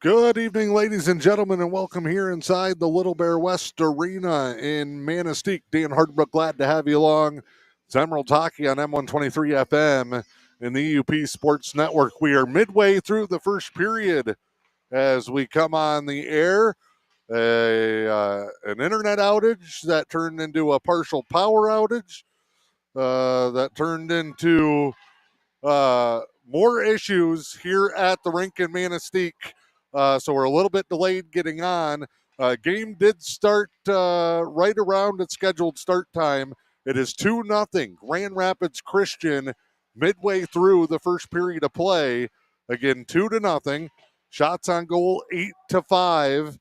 Good evening, ladies and gentlemen, and welcome here inside the Little Bear West Arena in Manistique. Dan Hardbrook, glad to have you along. It's Emerald Hockey on M123 FM in the E.U.P Sports Network. We are midway through the first period as we come on the air. An internet outage that turned into a partial power outage that turned into more issues here at the rink in Manistique. So we're a little bit delayed getting on. Game did start right around its scheduled start time. It is 2-0 Grand Rapids Christian midway through the first period of play. Again, 2-0. Shots on goal 8-5.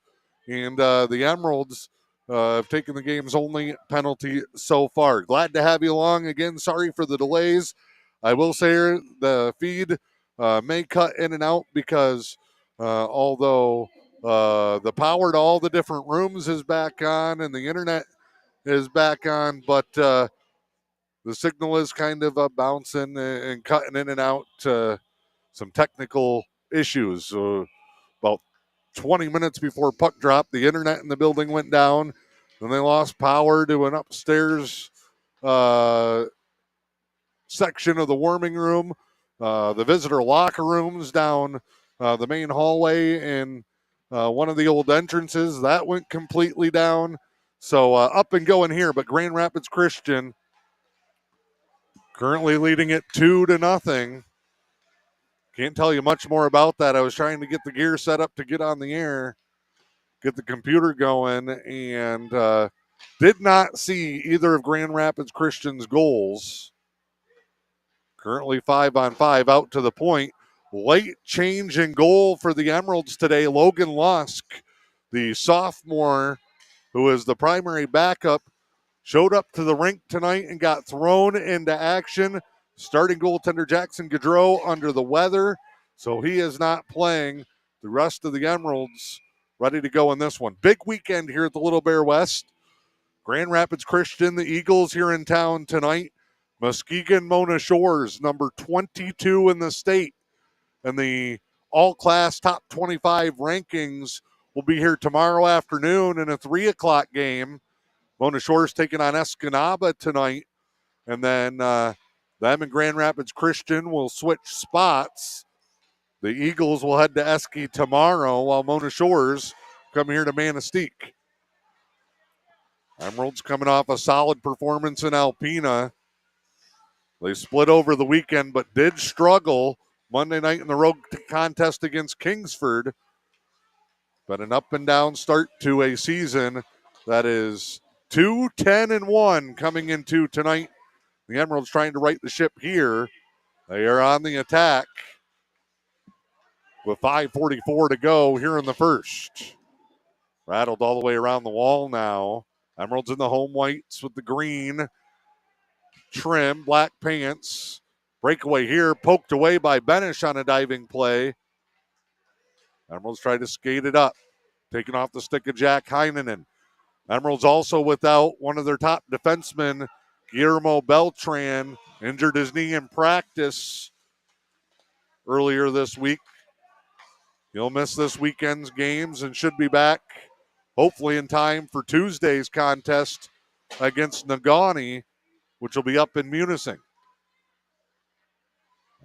And the Emeralds have taken the game's only penalty so far. Glad to have you along. Again, sorry for the delays. I will say the feed may cut in and out because although the power to all the different rooms is back on and the internet is back on, but the signal is kind of bouncing and cutting in and out. Some technical issues. About 20 minutes before puck drop, the internet in the building went down. Then they lost power to an upstairs section of the warming room, the visitor locker rooms down the main hallway, and one of the old entrances that went completely down. So up and going here, but Grand Rapids Christian currently leading it 2-0. Can't tell you much more about that. I was trying to get the gear set up to get on the air, get the computer going, and did not see either of Grand Rapids Christian's goals. Currently 5-on-5 out to the point. Late change in goal for the Emeralds today. Logan Lusk, the sophomore who is the primary backup, showed up to the rink tonight and got thrown into action. Starting goaltender Jackson Gaudreau under the weather, so he is not playing. The rest of the Emeralds ready to go in this one. Big weekend here at the Little Bear West. Grand Rapids Christian, the Eagles here in town tonight. Muskegon Mona Shores, number 22 in the state, and the all-class top 25 rankings will be here tomorrow afternoon in a 3 o'clock game. Mona Shores taking on Escanaba tonight, and then them and Grand Rapids Christian will switch spots. The Eagles will head to Esky tomorrow, while Mona Shores come here to Manistique. Emeralds coming off a solid performance in Alpena. They split over the weekend, but did struggle Monday night in the road contest against Kingsford. But an up and down start to a season that is 2-10-1 coming into tonight. The Emeralds trying to right the ship here. They are on the attack with 5:44 to go here in the first. Rattled all the way around the wall now. Emeralds in the home whites with the green trim, black pants. Breakaway here, poked away by Benish on a diving play. Emeralds try to skate it up. Taking off the stick of Jack Heinonen. Emeralds also without one of their top defensemen, Guillermo Beltran, injured his knee in practice earlier this week. He'll miss this weekend's games and should be back hopefully in time for Tuesday's contest against Negaunee, which will be up in Munising.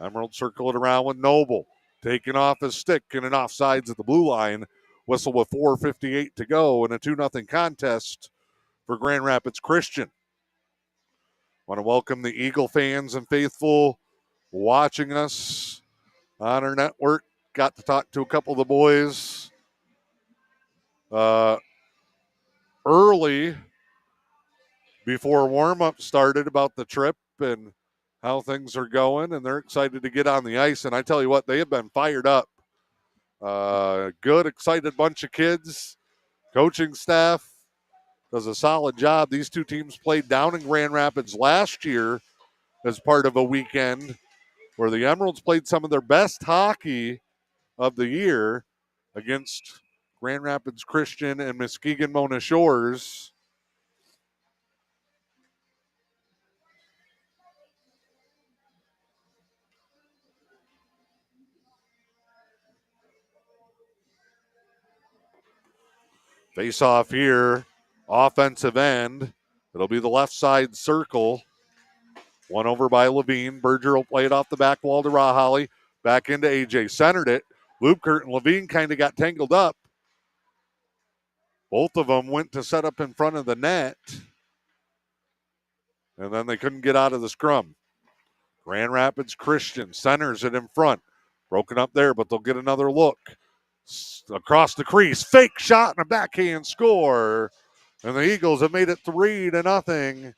Emerald circle it around with Noble. Taking off his stick and an offsides at the blue line. Whistle with 4:58 to go in a 2-0 contest for Grand Rapids Christian. Want to welcome the Eagle fans and faithful watching us on our network. Got to talk to a couple of the boys early before warm-up started about the trip and how things are going, and they're excited to get on the ice. And I tell you what, they have been fired up. Good, excited bunch of kids. Coaching staff does a solid job. These two teams played down in Grand Rapids last year as part of a weekend where the Emeralds played some of their best hockey of the year against Grand Rapids Christian and Muskegon Mona Shores. Face off here, offensive end. It'll be the left side circle. One over by Levine. Berger will play it off the back wall to Rahali. Back into AJ. Centered it. Lupkert and Levine kind of got tangled up. Both of them went to set up in front of the net. And then they couldn't get out of the scrum. Grand Rapids Christian centers it in front. Broken up there, but they'll get another look. Across the crease. Fake shot and a backhand score. And the Eagles have made it 3-0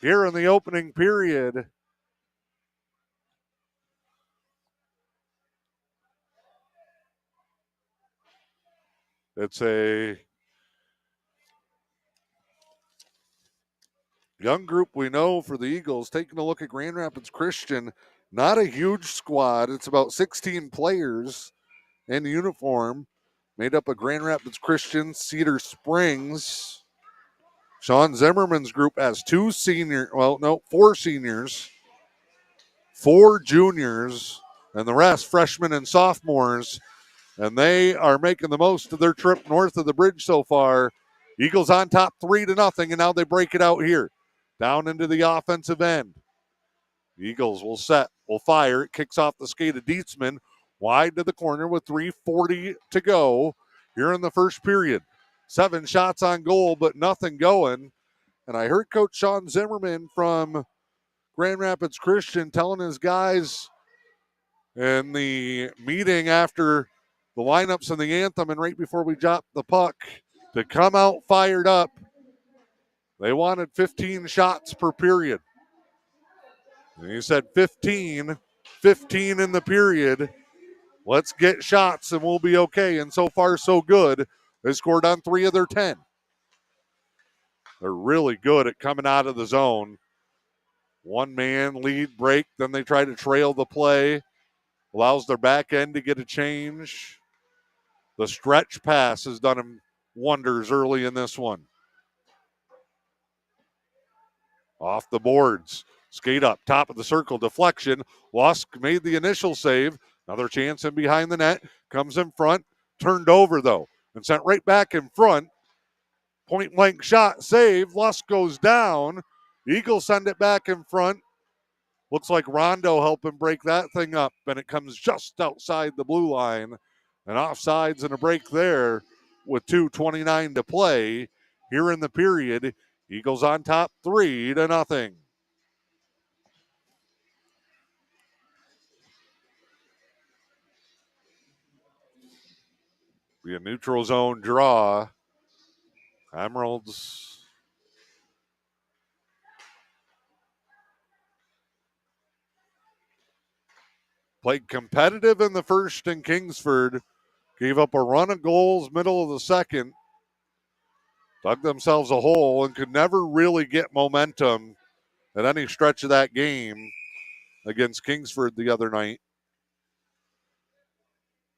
here in the opening period. It's a young group we know for the Eagles. Taking a look at Grand Rapids Christian, not a huge squad. It's about 16 players in uniform, made up of Grand Rapids Christian, Cedar Springs. Sean Zimmerman's group has four seniors, 4 juniors, and the rest freshmen and sophomores. And they are making the most of their trip north of the bridge so far. Eagles on top 3-0, and now they break it out here. Down into the offensive end. Eagles will fire. It kicks off the skate of Dietzman. Wide to the corner with 3:40 to go here in the first period. 7 shots on goal, but nothing going. And I heard Coach Sean Zimmerman from Grand Rapids Christian telling his guys in the meeting after the lineups and the anthem and right before we dropped the puck to come out fired up. They wanted 15 shots per period. And he said 15 in the period. Let's get shots and we'll be okay. And so far, so good. They scored on 3 of their 10. They're really good at coming out of the zone. One man lead break, then they try to trail the play. Allows their back end to get a change. The stretch pass has done them wonders early in this one. Off the boards. Skate up, top of the circle, deflection. Lusk made the initial save. Another chance in behind the net. Comes in front. Turned over, though, and sent right back in front. Point blank shot, save. Lusk goes down. Eagles send it back in front. Looks like Rondo helping break that thing up, and it comes just outside the blue line. And offsides and a break there with 2:29 to play here in the period. Eagles on top 3-0. Be a neutral zone draw. Emeralds played competitive in the first in Kingsford. Gave up a run of goals middle of the second. Dug themselves a hole and could never really get momentum at any stretch of that game against Kingsford the other night.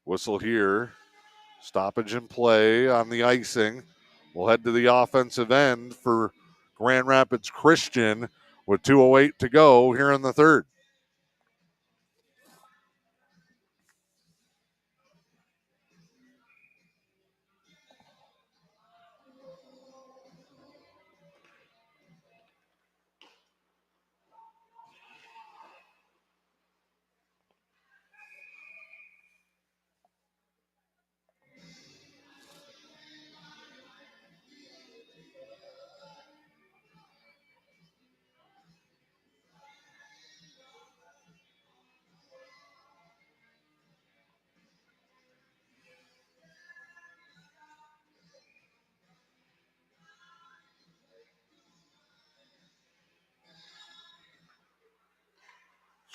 Whistle here. Stoppage in play on the icing. We'll head to the offensive end for Grand Rapids Christian with 2:08 to go here in the third.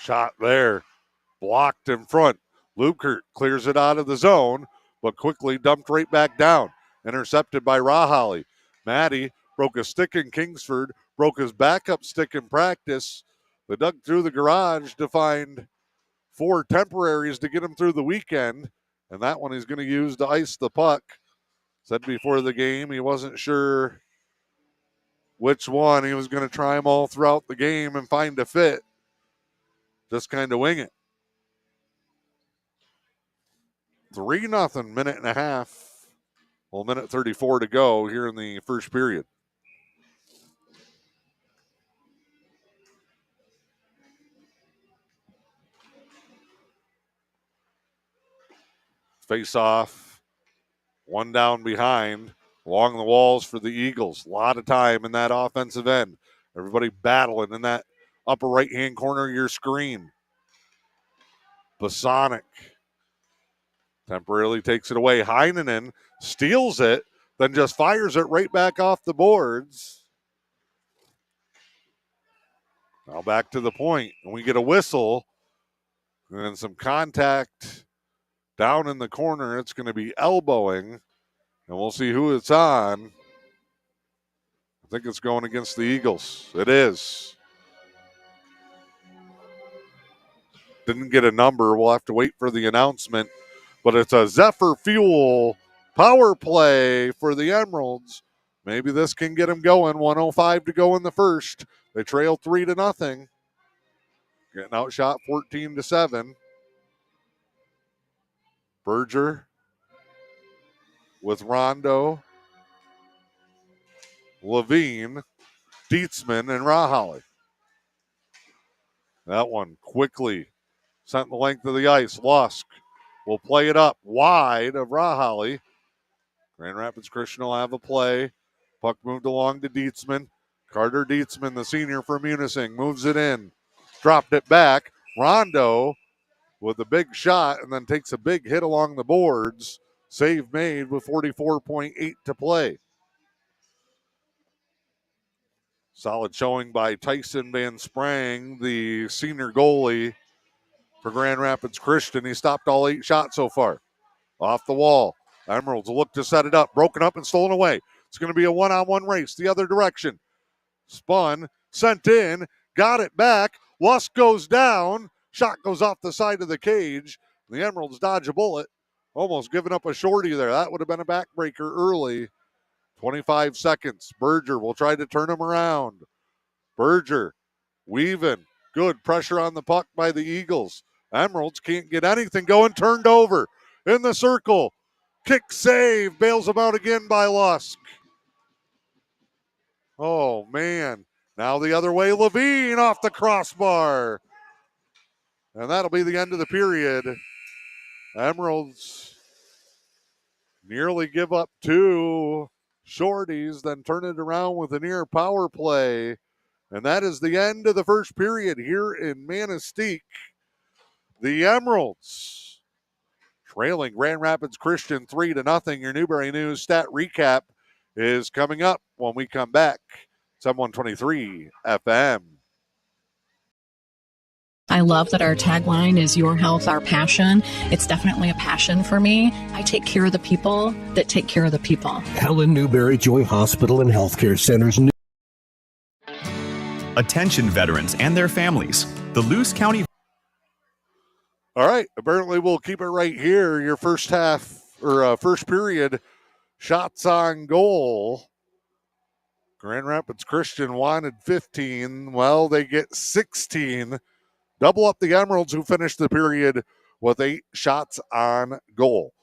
Shot there. Blocked in front. Lukert clears it out of the zone, but quickly dumped right back down. Intercepted by Rahali. Maddie broke a stick in Kingsford, broke his backup stick in practice. They dug through the garage to find 4 temporaries to get him through the weekend, and that one he's going to use to ice the puck. Said before the game he wasn't sure which one. He was going to try them all throughout the game and find a fit. Just kind of wing it. 3-0, minute and a half Well, minute 34 to go here in the first period. Face off, one down behind, along the walls for the Eagles. A lot of time in that offensive end. Everybody battling in that upper right-hand corner of your screen. Basonic temporarily takes it away. Heinonen steals it, then just fires it right back off the boards. Now back to the point, and we get a whistle and some contact down in the corner. It's going to be elbowing, and we'll see who it's on. I think it's going against the Eagles. It is. Didn't get a number. We'll have to wait for the announcement. But it's a Zephyr Fuel power play for the Emeralds. Maybe this can get them going. 1:05 to go in the first. They trail 3-0. Getting outshot 14-7. Berger with Rondo, Levine, Dietzman, and Rahali. That one quickly sent the length of the ice. Lusk will play it up wide of Rahali. Grand Rapids Christian will have a play. Puck moved along to Dietzman. Carter Dietzman, the senior from Munising, moves it in. Dropped it back. Rondo with a big shot and then takes a big hit along the boards. Save made with 44.8 to play. Solid showing by Tyson Van Sprang, the senior goalie for Grand Rapids Christian. He stopped all 8 shots so far. Off the wall. Emeralds look to set it up. Broken up and stolen away. It's going to be a one-on-one race the other direction. Spun, sent in, got it back. Lusk goes down. Shot goes off the side of the cage. The Emeralds dodge a bullet. Almost giving up a shorty there. That would have been a backbreaker early. 25 seconds. Berger will try to turn him around. Berger weaving. Good pressure on the puck by the Eagles. Emeralds can't get anything going. Turned over in the circle. Kick save. Bails him out again by Lusk. Oh, man. Now the other way. Levine off the crossbar. And that'll be the end of the period. Emeralds nearly give up 2 shorties, then turn it around with a near power play. And that is the end of the first period here in Manistique. The Emeralds trailing Grand Rapids Christian 3-0. Your Newberry News stat recap is coming up when we come back. It's 123 FM. I love that our tagline is your health, our passion. It's definitely a passion for me. I take care of the people that take care of the people. Helen Newberry Joy Hospital and Healthcare Centers. Attention veterans and their families. The Luce County. All right. Apparently we'll keep it right here. Your first half or first period shots on goal. Grand Rapids Christian wanted 15. Well, they get 16. Double up the Emeralds, who finished the period with 8 shots on goal.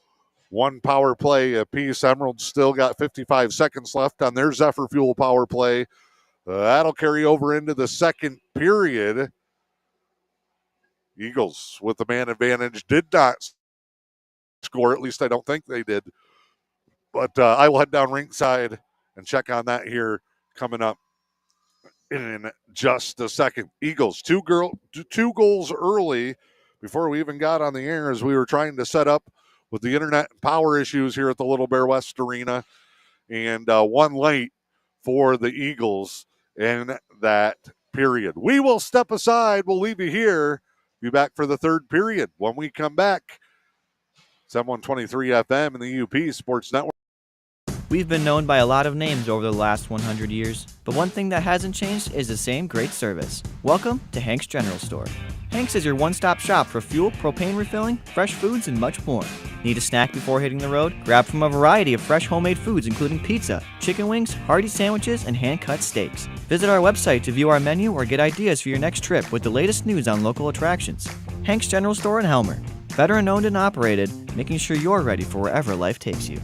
1 power play apiece. Emeralds still got 55 seconds left on their Zephyr Fuel power play. That'll carry over into the second period. Eagles with the man advantage did not score. At least I don't think they did. But I will head down ringside and check on that here coming up in just a second. Eagles, 2 goals early before we even got on the air as we were trying to set up with the internet and power issues here at the Little Bear West Arena. And 1 late for the Eagles in that period. We will step aside. We'll leave you here. Be back for the third period when we come back. 723 FM and the E.U.P Sports Network. We've been known by a lot of names over the last 100 years, but one thing that hasn't changed is the same great service. Welcome to Hank's General Store. Hank's is your one-stop shop for fuel, propane refilling, fresh foods, and much more. Need a snack before hitting the road? Grab from a variety of fresh homemade foods including pizza, chicken wings, hearty sandwiches, and hand-cut steaks. Visit our website to view our menu or get ideas for your next trip with the latest news on local attractions. Hank's General Store in Helmer. Veteran-owned and operated, making sure you're ready for wherever life takes you.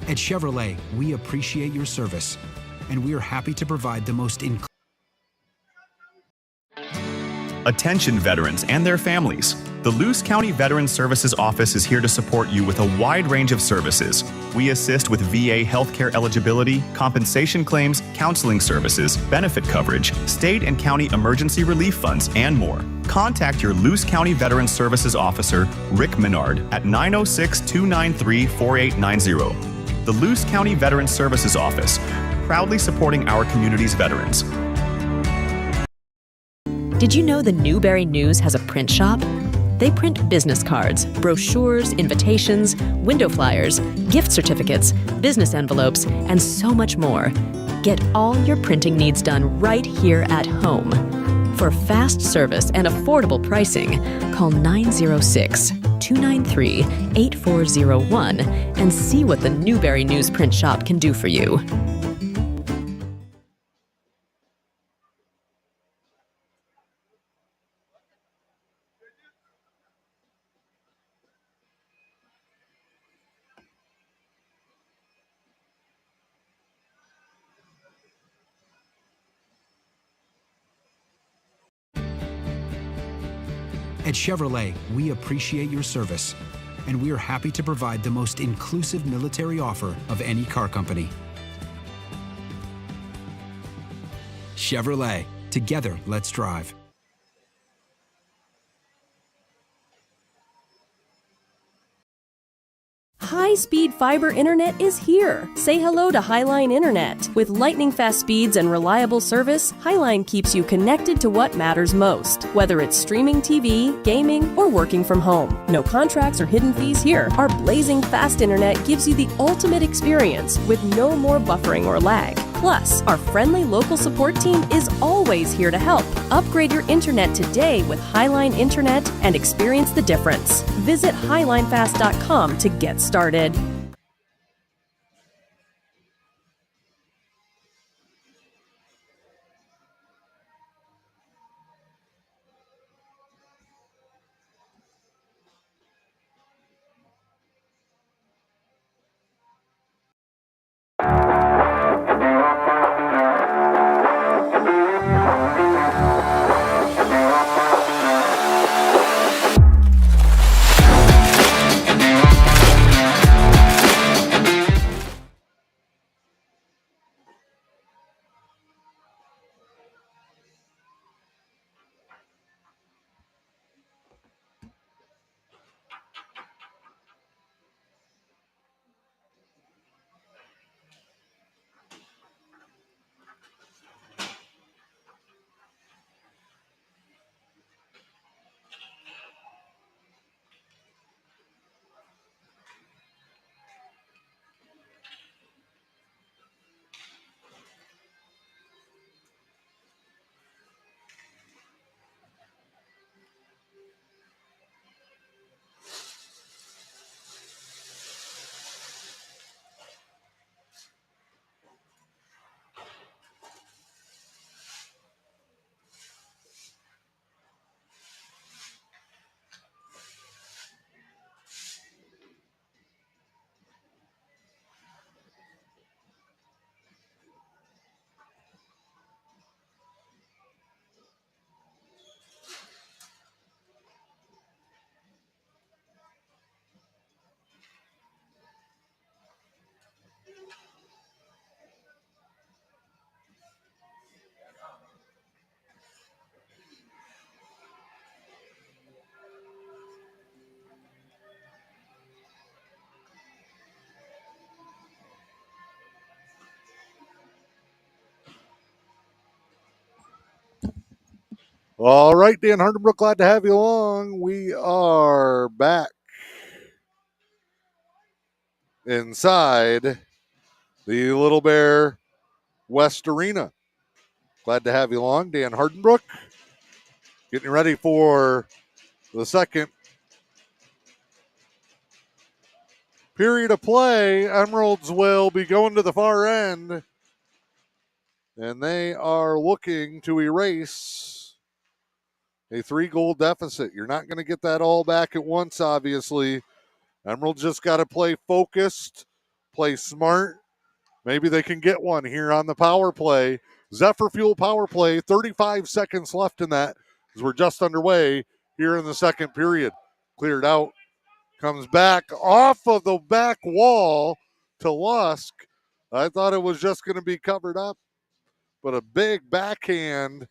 At Chevrolet, we appreciate your service, and we are happy to provide the most Attention veterans and their families. The Luce County Veterans Services Office is here to support you with a wide range of services. We assist with VA healthcare eligibility, compensation claims, counseling services, benefit coverage, state and county emergency relief funds, and more. Contact your Luce County Veterans Services Officer, Rick Menard, at 906-293-4890. The Luce County Veterans Services Office, proudly supporting our community's veterans. Did you know the Newberry News has a print shop? They print business cards, brochures, invitations, window flyers, gift certificates, business envelopes, and so much more. Get all your printing needs done right here at home. For fast service and affordable pricing, call 906-293-8401 and see what the Newberry News print shop can do for you. At Chevrolet, we appreciate your service, and we are happy to provide the most inclusive military offer of any car company. Chevrolet, together, let's drive. High-speed fiber internet is here. Say hello to Highline Internet. With lightning-fast speeds and reliable service, Highline keeps you connected to what matters most, whether it's streaming TV, gaming, or working from home. No contracts or hidden fees here. Our blazing fast internet gives you the ultimate experience with no more buffering or lag. Plus, our friendly local support team is always here to help. Upgrade your internet today with Highline Internet and experience the difference. Visit highlinefast.com to get started. All right, Dan Hardenbrook, glad to have you along. We are back inside the Little Bear West Arena. Glad to have you along, Dan Hardenbrook. Getting ready for the second period of play. Emeralds will be going to the far end, and they are looking to erase a 3-goal deficit. You're not going to get that all back at once, obviously. Emerald just got to play focused, play smart. Maybe they can get one here on the power play. Zephyr Fuel power play, 35 seconds left in that as we're just underway here in the second period. Cleared out, comes back off of the back wall to Lusk. I thought it was just going to be covered up, but a big backhand,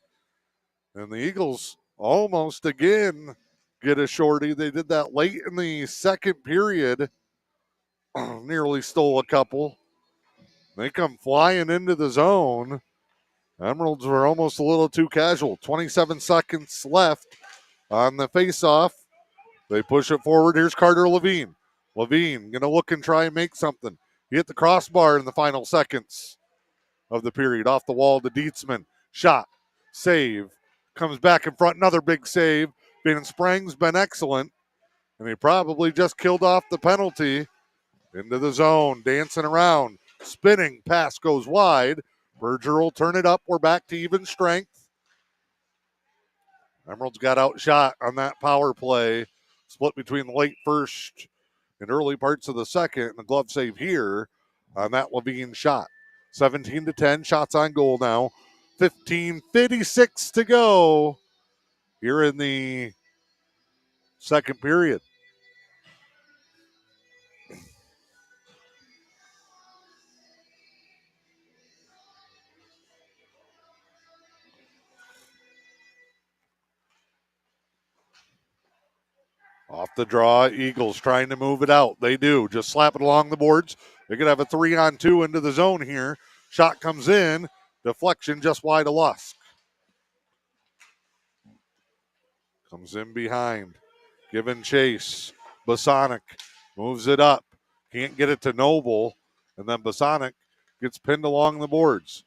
and the Eagles almost again get a shorty. They did that late in the second period, nearly stole a couple. They come flying into the zone. Emeralds were almost a little too casual. 27 seconds left on the faceoff. They push it forward. Here's Carter Levine. Levine going to look and try and make something. He hit the crossbar in the final seconds of the period. Off the wall to Dietzman. Shot. Save. Comes back in front. Another big save. Van Sprang's been excellent. And he probably just killed off the penalty. Into the zone. Dancing around. Spinning. Pass goes wide. Berger will turn it up. We're back to even strength. Emeralds got outshot on that power play. Split between the late first and early parts of the second. And the glove save here on that Levine shot. 17-10. Shots on goal now. 15:56 to go here in the second period. Off the draw, Eagles trying to move it out. They do. Just slap it along the boards. They're going to have a 3-on-2 into the zone here. Shot comes in. Deflection just wide of Lusk. Comes in behind. Giving chase. Bosonic moves it up. Can't get it to Noble. And then Bosonic gets pinned along the boards.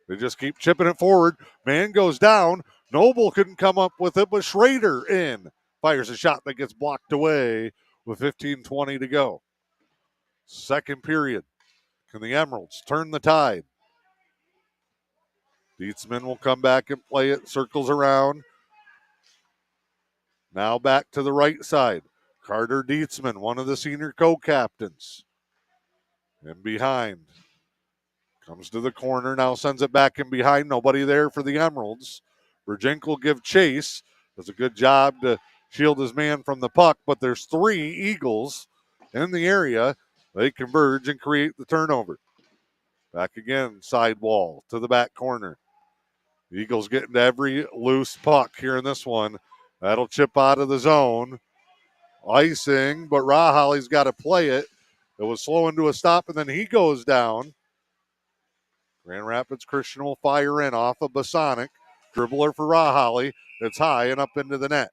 They just keep chipping it forward. Man goes down. Noble couldn't come up with it, but Schrader in. Fires a shot that gets blocked away with 15:20 to go. Second period. Can the Emeralds turn the tide? Dietzman will come back and play it. Circles around. Now back to the right side. Carter Dietzman, one of the senior co-captains. And behind. Comes to the corner. Now sends it back in behind. Nobody there for the Emeralds. Virgink will give chase. Does a good job to shield his man from the puck, but there's 3 Eagles in the area. They converge and create the turnover. Back again, side wall to the back corner. The Eagles getting to every loose puck here in this one. That'll chip out of the zone. Icing, but Rahali's got to play it. It was slowing to a stop, and then he goes down. Grand Rapids Christian will fire in off of Bosonic. Dribbler for Rahali. It's high and up into the net.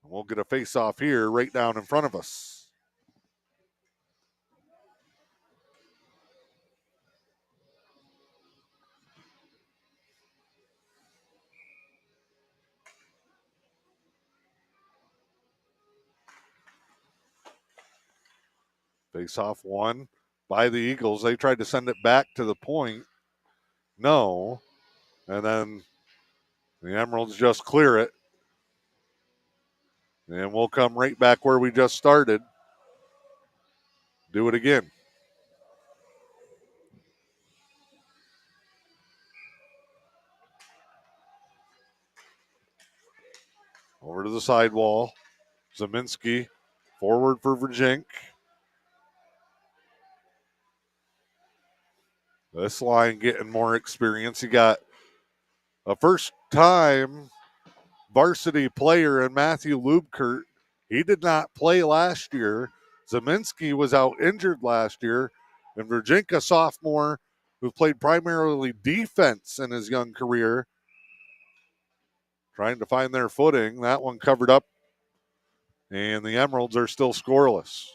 We'll get a face-off here right down in front of us. Face-off one by the Eagles. They tried to send it back to the point. No. And then the Emeralds just clear it. And we'll come right back where we just started. Do it again. Over to the sidewall. Zeminski forward for Virgink. This line getting more experience. You got a first-time varsity player in Matthew Lubkert. He did not play last year. Zeminski was out injured last year. And Virgink, a sophomore who played primarily defense in his young career, trying to find their footing. That one covered up, and the Emeralds are still scoreless.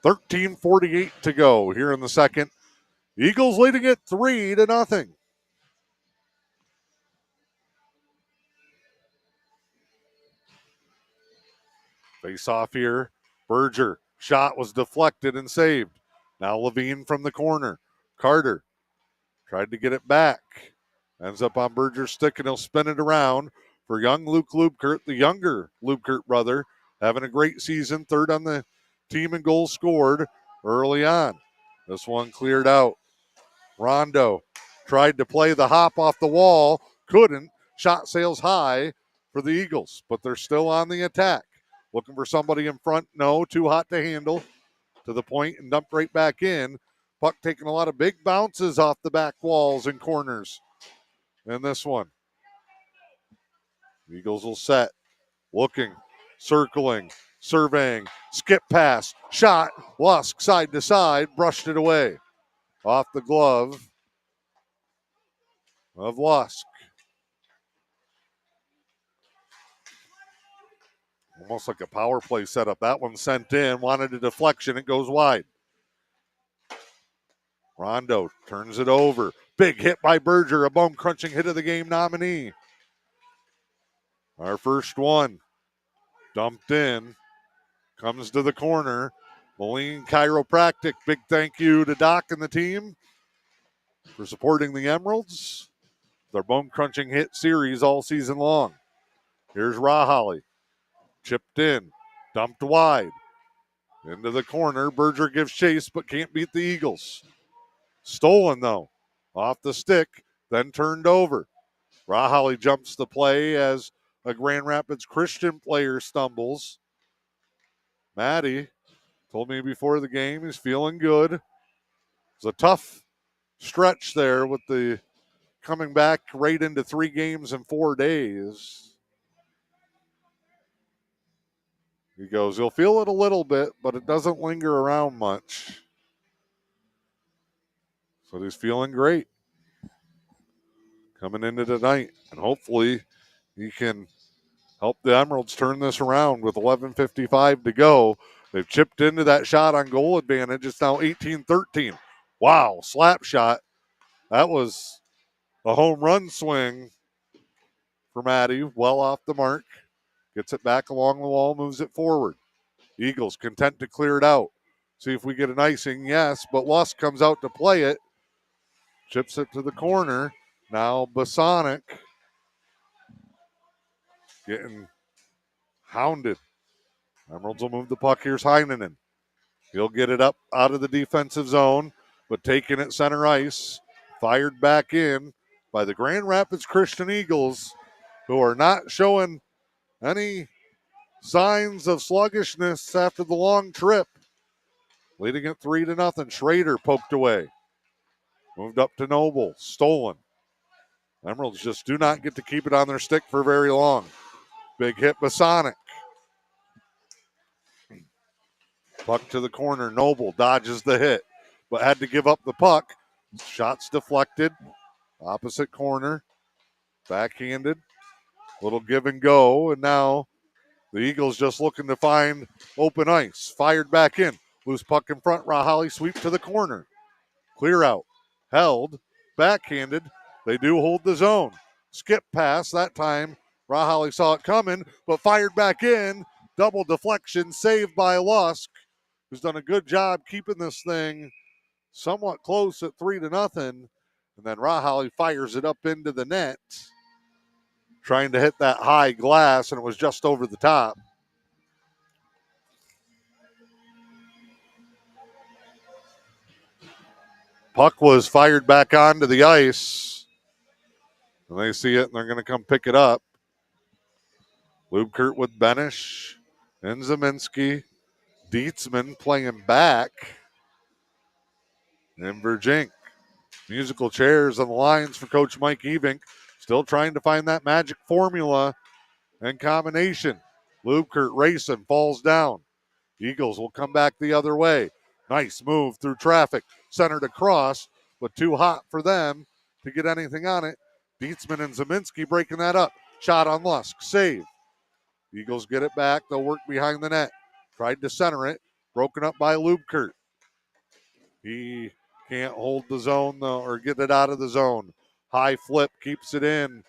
$13:48 to go here in the second. Eagles leading it 3-0. Face off here. Berger. Shot was deflected and saved. Now Levine from the corner. Carter tried to get it back. Ends up on Berger's stick, and he'll spin it around for young Luke Lubkert, the younger Lubkert brother, having a great season, third on the team in goals scored early on. This one cleared out. Rondo tried to play the hop off the wall, couldn't. Shot sails high for the Eagles, but they're still on the attack. Looking for somebody in front. No, too hot to handle. To the point and dumped right back in. Puck taking a lot of big bounces off the back walls and corners. And this one. Eagles will set. Looking, circling, surveying, skip pass, shot. Lusk side to side, brushed it away. Off the glove of Lusk. Almost like a power play setup. That one sent in, wanted a deflection. It goes wide. Rondo turns it over. Big hit by Berger, a bone-crunching hit of the game nominee. Our first one. Dumped in. Comes to the corner. Moline Chiropractic. Big thank you to Doc and the team for supporting the Emeralds. Their bone-crunching hit series all season long. Here's Raholly. Chipped in. Dumped wide. Into the corner. Berger gives chase but can't beat the Eagles. Stolen, though. Off the stick, then turned over. Raholly jumps the play as a Grand Rapids Christian player stumbles. Maddie told me before the game he's feeling good. It's a tough stretch there with the coming back right into 3 games in 4 days. He goes, he'll feel it a little bit, but it doesn't linger around much. So he's feeling great coming into tonight. And hopefully he can help the Emeralds turn this around with 11:55 to go. They've chipped into that shot on goal advantage. It's now 18-13. Wow, slap shot. That was a home run swing for Maddie. Well off the mark. Gets it back along the wall, moves it forward. Eagles content to clear it out. See if we get an icing. Yes, but Lusk comes out to play it. Chips it to the corner. Now Bosonic getting hounded. Emeralds will move the puck. Here's Heinonen. He'll get it up out of the defensive zone, but taking it center ice. Fired back in by the Grand Rapids Christian Eagles, who are not showing any signs of sluggishness after the long trip. Leading it 3-0. Schrader poked away. Moved up to Noble. Stolen. Emeralds just do not get to keep it on their stick for very long. Big hit Bosonic. Puck to the corner. Noble dodges the hit, but had to give up the puck. Shots deflected. Opposite corner. Backhanded. Little give and go. And now the Eagles just looking to find open ice. Fired back in. Loose puck in front. Raholly sweep to the corner. Clear out. Held. Backhanded. They do hold the zone. Skip pass. That time Raholly saw it coming, but fired back in. Double deflection. Saved by Lusk, who's done a good job keeping this thing somewhat close at 3-0. And then Raholly fires it up into the net, trying to hit that high glass, and it was just over the top. Puck was fired back onto the ice, and they see it, and they're going to come pick it up. Lubkert with Benish and Zeminski. Dietzman playing back. And Verjink. Musical chairs on the lines for Coach Mike Evink. Still trying to find that magic formula and combination. Lubkert racing, falls down. Eagles will come back the other way. Nice move through traffic. Centered across, but too hot for them to get anything on it. Dietzman and Zeminski breaking that up. Shot on Lusk. Save. Eagles get it back. They'll work behind the net. Tried to center it. Broken up by Lubkert. He can't hold the zone, though, or get it out of the zone. High flip keeps it in.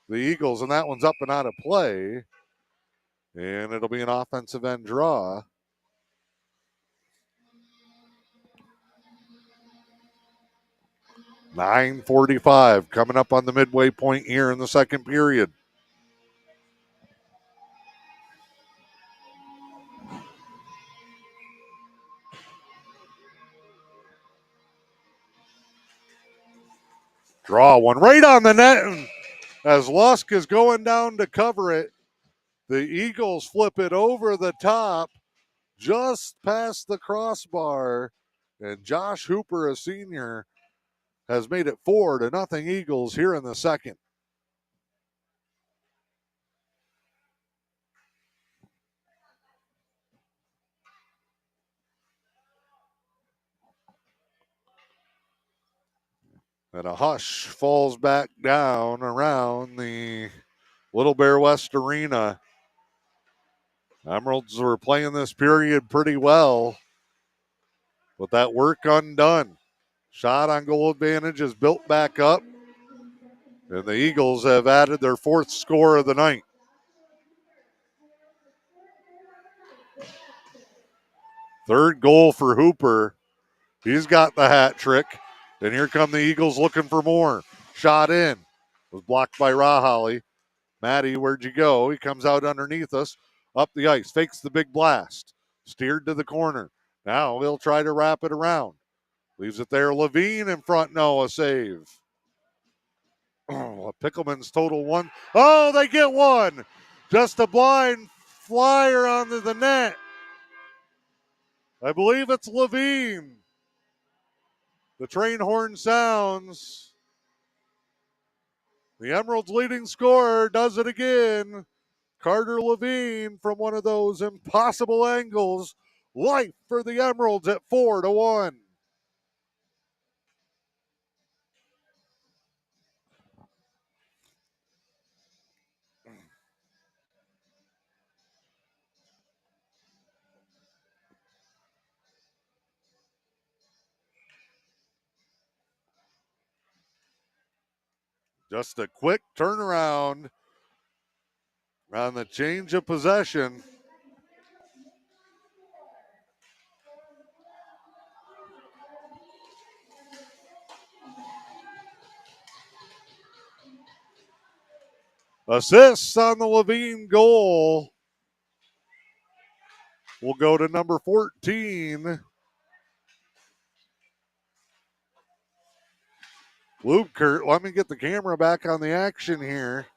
The Eagles, and that one's up and out of play. And it'll be an offensive end draw. 9:45 coming up on the midway point here in the second period. Draw one right on the net, and as Lusk is going down to cover it, the Eagles flip it over the top, just past the crossbar, and Josh Hooper, a senior, has made it 4-0 Eagles here in the second. And a hush falls back down around the Little Bear West Arena. Emeralds were playing this period pretty well, but that work undone. Shot on goal advantage is built back up, and the Eagles have added their fourth score of the night. Third goal for Hooper. He's got the hat trick, and here come the Eagles looking for more. Shot in. Was blocked by Rahali. Maddie, where'd you go? He comes out underneath us, up the ice, fakes the big blast, steered to the corner. Now he'll try to wrap it around. Leaves it there. Levine in front. No, a save. Oh, Pickelman's total one. Oh, they get one. Just a blind flyer onto the net. I believe it's Levine. The train horn sounds. The Emeralds' leading scorer does it again. Carter Levine from one of those impossible angles. Life for the Emeralds at 4-1. Just a quick turnaround on the change of possession. Assists on the Levine goal will go to number 14. Lubkert, let me get the camera back on the action here.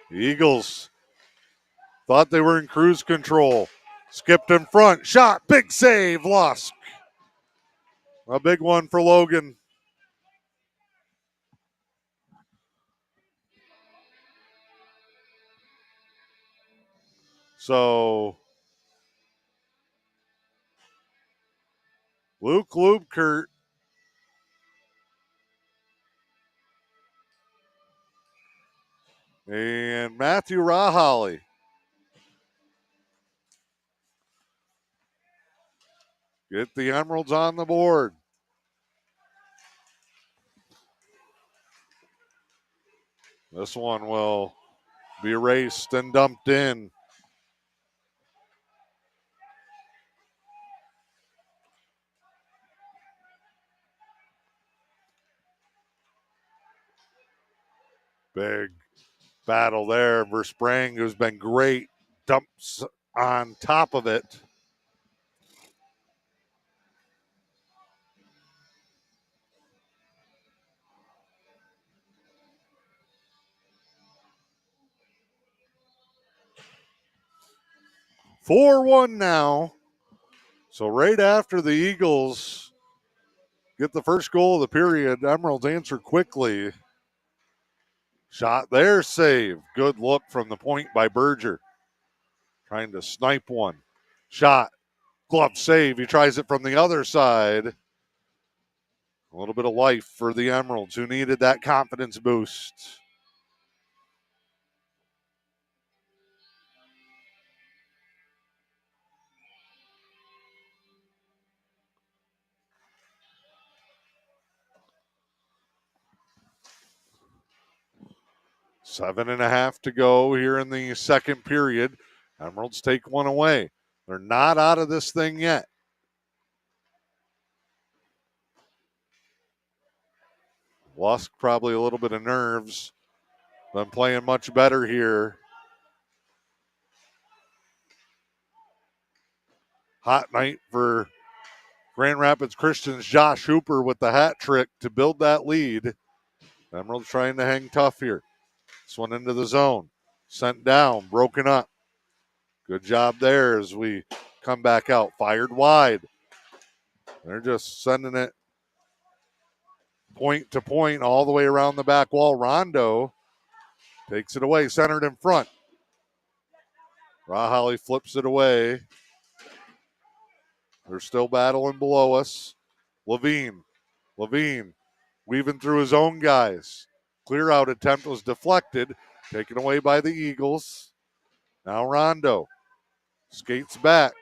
The Eagles thought they were in cruise control. Skipped in front. Shot. Big save. Lusk. A big one for Logan. So Luke Lubkert and Matthew Rahali get the Emeralds on the board. This one will be erased and dumped in. Big battle there. Versprang, who's been great, dumps on top of it. – 4-1 now. So right after the Eagles get the first goal of the period, Emeralds answer quickly. Shot there, save. Good look from the point by Berger. Trying to snipe one. Shot, glove save. He tries it from the other side. A little bit of life for the Emeralds, who needed that confidence boost. Seven and a half to go here in the second period. Emeralds take one away. They're not out of this thing yet. Lusk probably a little bit of nerves. Been playing much better here. Hot night for Grand Rapids Christian's Josh Hooper with the hat trick to build that lead. Emerald's trying to hang tough here. This one into the zone. Sent down, broken up. Good job there as we come back out. Fired wide. They're just sending it point to point all the way around the back wall. Rondo takes it away, centered in front. Rahali flips it away. They're still battling below us. Levine weaving through his own guys. Clear out attempt was deflected, taken away by the Eagles. Now Rondo skates back,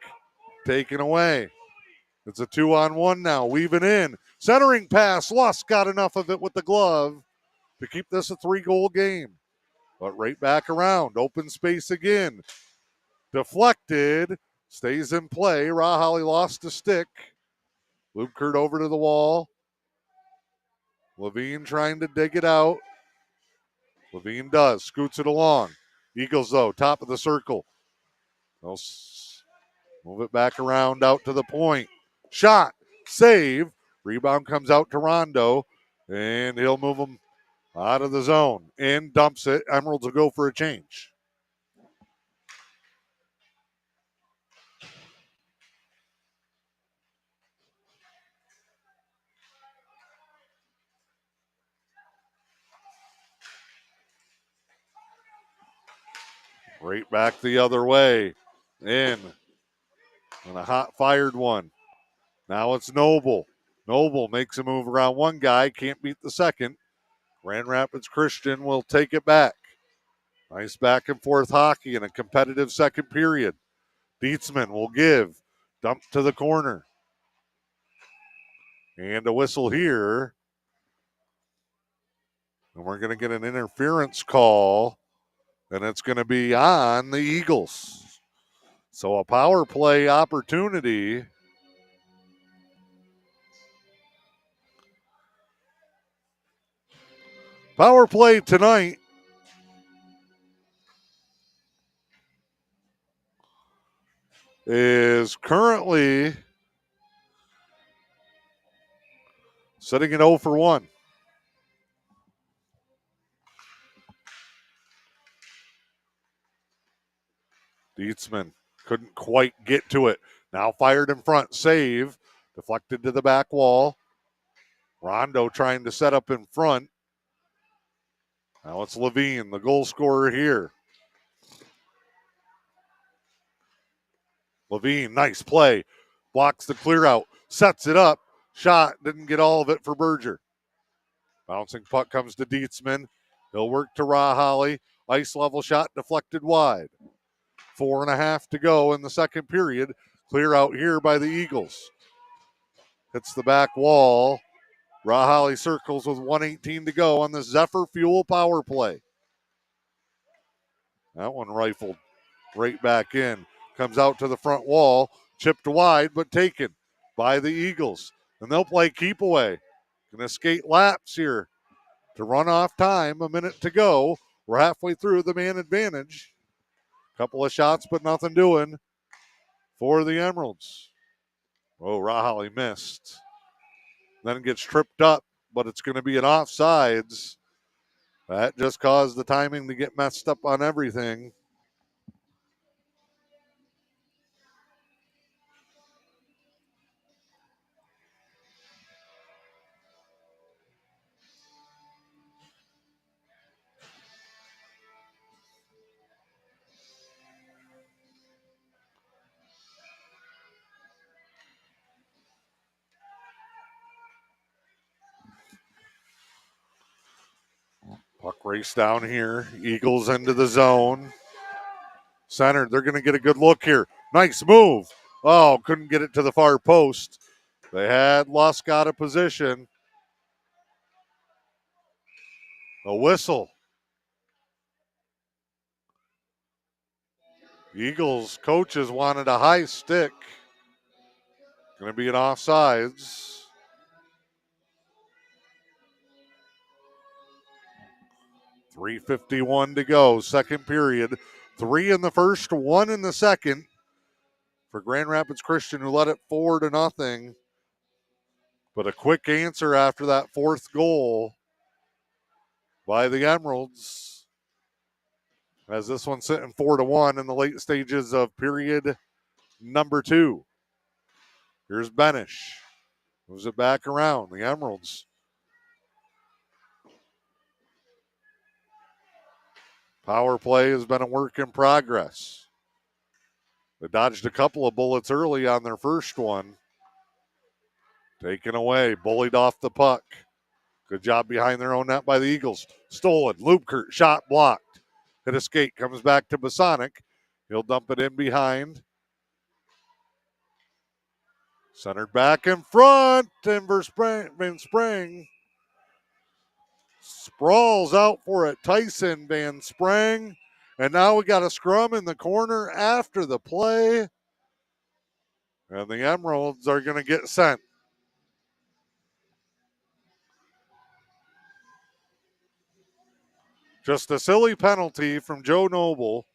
taken away. It's a 2-on-1 now, weaving in. Centering pass, Lusk got enough of it with the glove to keep this a 3-goal game. But right back around, open space again. Deflected, stays in play. Rahali lost a stick. Lubkert over to the wall. Levine trying to dig it out. Levine does, scoots it along. Eagles, though, top of the circle. They'll move it back around out to the point. Shot, save. Rebound comes out to Rondo, and he'll move them out of the zone and dumps it. Emeralds will go for a change. Right back the other way. In. And a hot fired one. Now it's Noble. Noble makes a move around one guy, can't beat the second. Grand Rapids Christian will take it back. Nice back and forth hockey in a competitive second period. Dietzman will give. Dump to the corner. And a whistle here. And we're going to get an interference call. And it's going to be on the Eagles. So a power play opportunity. Power play tonight. Is currently sitting at 0 for 1. Dietzman couldn't quite get to it. Now fired in front. Save. Deflected to the back wall. Rondo trying to set up in front. Now it's Levine, the goal scorer here. Levine, nice play. Blocks the clear out. Sets it up. Shot. Didn't get all of it for Berger. Bouncing puck comes to Dietzman. He'll work to Rahali. Ice level shot deflected wide. 4.5 to go in the second period. Clear out here by the Eagles. Hits the back wall. Rahali circles with 1:18 to go on the Zephyr Fuel power play. That one rifled right back in. Comes out to the front wall. Chipped wide, but taken by the Eagles. And they'll play keep away. Gonna skate laps here to run off time. A minute to go. We're halfway through the man advantage. Couple of shots, but nothing doing for the Emeralds. Oh, Rahali missed. Then gets tripped up, but it's going to be an offsides. That just caused the timing to get messed up on everything. Puck race down here. Eagles into the zone. Centered. They're going to get a good look here. Nice move. Oh, couldn't get it to the far post. They had Lusk out of position. A whistle. Eagles coaches wanted a high stick. Going to be an offsides. 3:51 to go, second period. 3 in the first, 1 in the second for Grand Rapids Christian, who led it 4-0. But a quick answer after that fourth goal by the Emeralds, as this one's sitting 4-1 in the late stages of period number 2. Here's Benish. Moves it back around. The Emeralds. Power play has been a work in progress. They dodged a couple of bullets early on their first one. Taken away, bullied off the puck. Good job behind their own net by the Eagles. Stolen, Lubkert, shot blocked. Hit a skate, comes back to Bosonic. He'll dump it in behind. Centered back in front, and Van Sprang sprawls out for it. Tyson Van Sprang. And now we got a scrum in the corner after the play. And the Emeralds are going to get sent. Just a silly penalty from Joe Noble.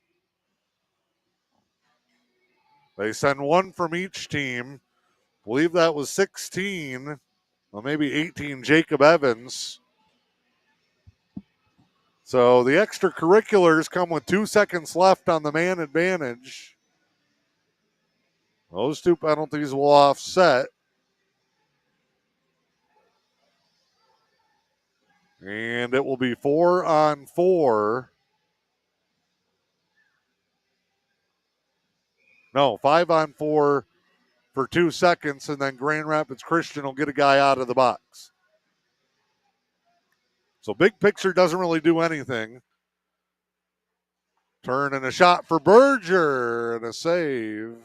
They send one from each team. I believe that was 16, well, maybe 18, Jacob Evans. So the extracurriculars come with 2 seconds left on the man advantage. Those 2 penalties will offset. And it will be 4-on-4. No, 5-on-4 for 2 seconds, and then Grand Rapids Christian will get a guy out of the box. So big picture doesn't really do anything. Turn and a shot for Berger, and a save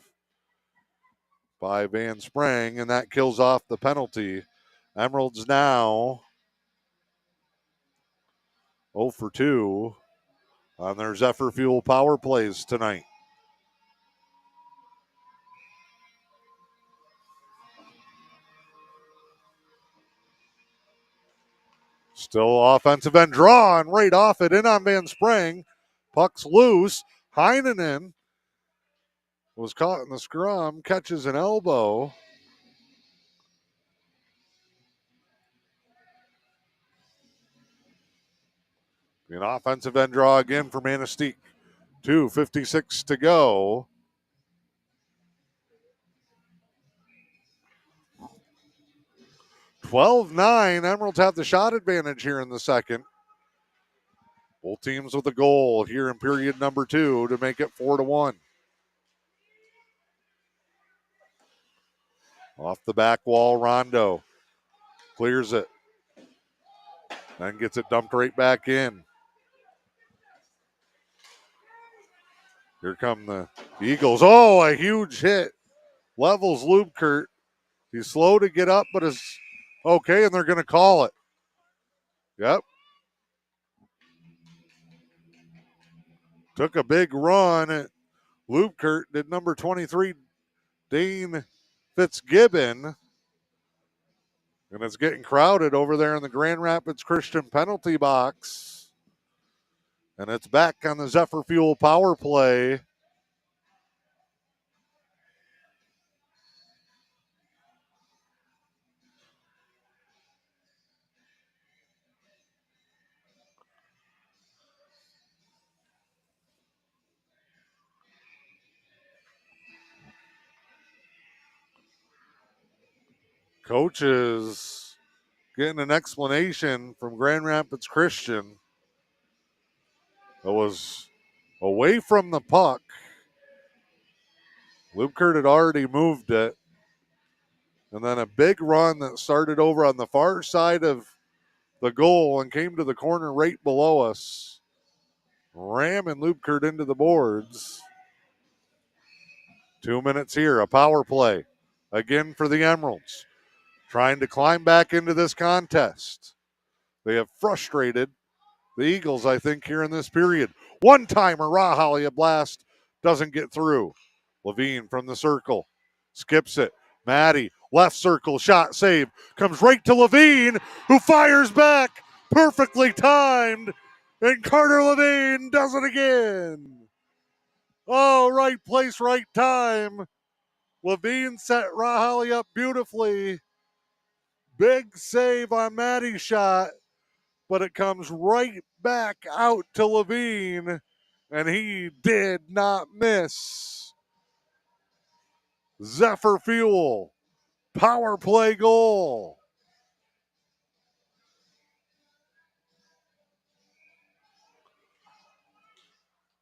by Van Sprang, and that kills off the penalty. Emeralds now 0 for 2 on their Zephyr Fuel power plays tonight. Still offensive end draw, and right off it, in on Van Sprang. Puck's loose. Heinonen was caught in the scrum, catches an elbow. An offensive end draw again for Manistique. 2:56 to go. (12-9). Emeralds have the shot advantage here in the second. Both teams with a goal here in period number 2 to make it 4-1. Off the back wall, Rondo clears it. Then gets it dumped right back in. Here come the Eagles. Oh, a huge hit. Levels Lubkert. He's slow to get up, but is okay, and they're going to call it. Yep. Took a big run. Lubkert did number 23, Dane Fitzgibbon. And it's getting crowded over there in the Grand Rapids Christian penalty box. And it's back on the Zephyr Fuel power play. Coaches getting an explanation from Grand Rapids Christian. It was away from the puck. Lubkert had already moved it. And then a big run that started over on the far side of the goal and came to the corner right below us. Ramming Lubkert into the boards. 2 minutes here, a power play. Again for the Emeralds. Trying to climb back into this contest. They have frustrated the Eagles, I think, here in this period. One-timer, Rahalia blast doesn't get through. Levine from the circle. Skips it. Maddie, left circle, shot, save. Comes right to Levine, who fires back. Perfectly timed. And Carter Levine does it again. Oh, right place, right time. Levine set Rahali up beautifully. Big save on Maddie's shot, but it comes right back out to Levine, and he did not miss. Zephyr Fuel, power play goal.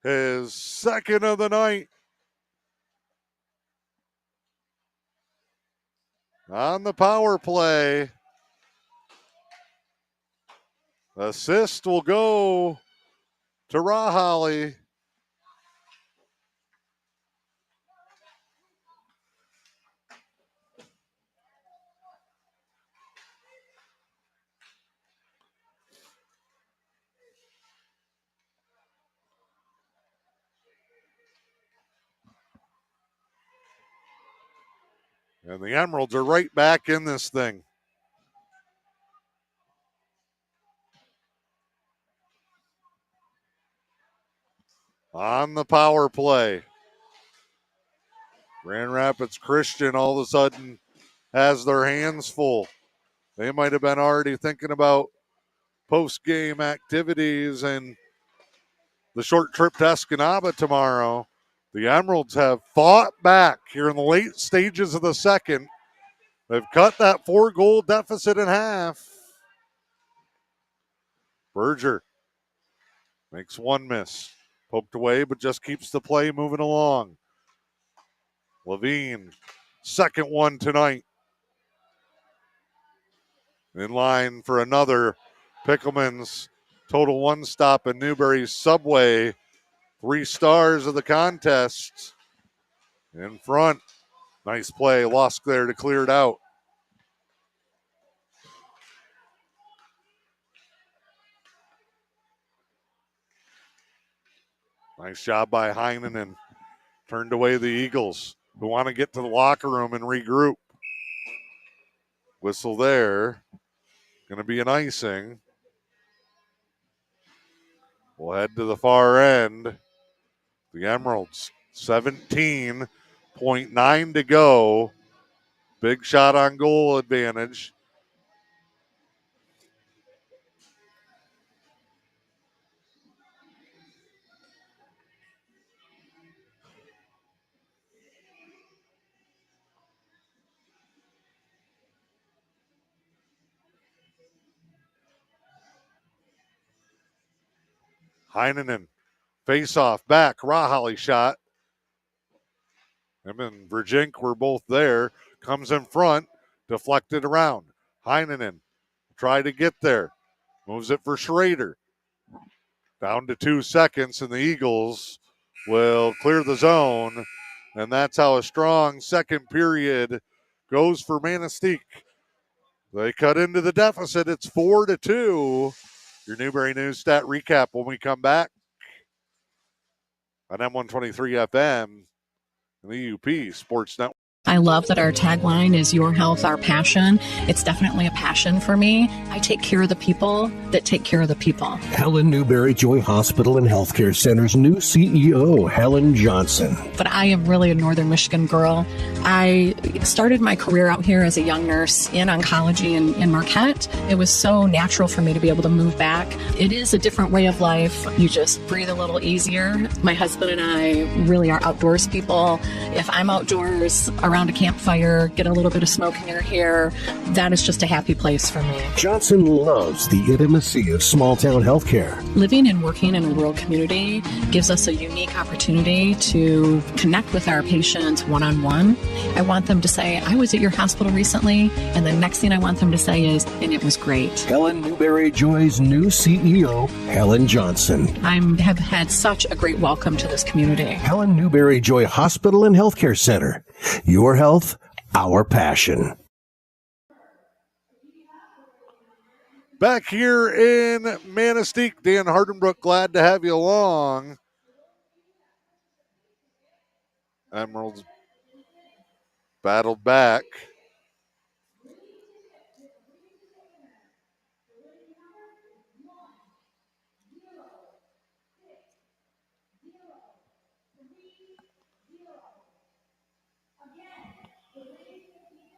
His second of the night. On the power play. Assist will go to Rahali. And the Emeralds are right back in this thing. On the power play. Grand Rapids Christian all of a sudden has their hands full. They might have been already thinking about post-game activities and the short trip to Escanaba tomorrow. The Emeralds have fought back here in the late stages of the second. They've cut that 4-goal deficit in half. Berger makes one miss. Poked away, but just keeps the play moving along. Levine, second one tonight. In line for another. Pickelman's total one stop in Newberry's Subway. 3 stars of the contest. In front. Nice play. Lusk there to clear it out. Nice job by Heinen and turned away the Eagles, who want to get to the locker room and regroup. Whistle there. Going to be an icing. We'll head to the far end. The Emeralds, 17.9 to go. Big shot on goal advantage. Heinen, face off back. Rahali shot. Him and Virgink were both there. Comes in front, deflected around. Heinen try to get there. Moves it for Schrader. Down to 2 seconds, and the Eagles will clear the zone. And that's how a strong second period goes for Manistique. They cut into the deficit. It's 4-2. Your Newberry News stat recap when we come back on M123 FM and the E.U.P Sports Network. I love that our tagline is Your Health, Our Passion. It's definitely a passion for me. I take care of the people that take care of the people. Helen Newberry Joy Hospital and Healthcare Center's new CEO, Helen Johnson. But I am really a Northern Michigan girl. I started my career out here as a young nurse in oncology in Marquette. It was so natural for me to be able to move back. It is a different way of life. You just breathe a little easier. My husband and I really are outdoors people. If I'm outdoors around a campfire, get a little bit of smoke in your hair, that is just a happy place for me. Johnson loves the intimacy of small town healthcare. Living and working in a rural community gives us a unique opportunity to connect with our patients one-on-one. I want them to say, I was at your hospital recently, and the next thing I want them to say is, and it was great. Helen Newberry Joy's new CEO, Helen Johnson. I have had such a great welcome to this community. Helen Newberry Joy Hospital and Healthcare Center. Your health, our passion. Back here in Manistique, Dan Hardenbrook, glad to have you along. Emeralds battled back.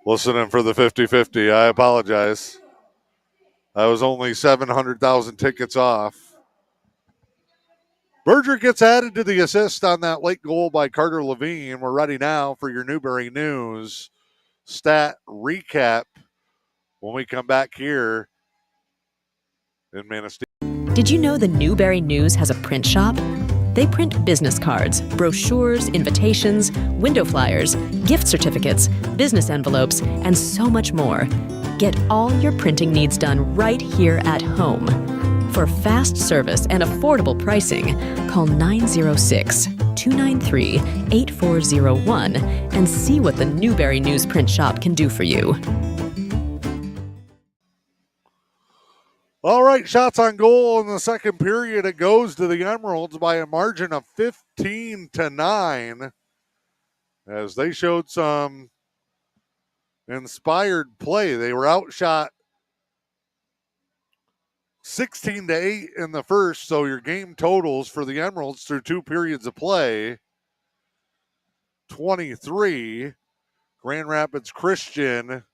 Listening for the 50-50. I apologize. I was only 700,000 tickets off. Berger gets added to the assist on that late goal by Carter Levine. We're ready now for your Newberry News stat recap when we come back here in Manistique. Did you know the Newberry News has a print shop? They print business cards, brochures, invitations, window flyers, gift certificates, business envelopes, and so much more. Get all your printing needs done right here at home. For fast service and affordable pricing, call 906-293-8401 and see what the Newberry News print shop can do for you. All right, shots on goal in the second period. It goes to the Emeralds by a margin of 15-9 as they showed some inspired play. They were outshot 16-8 in the first, so your game totals for the Emeralds through two periods of play, 23. Grand Rapids Christian,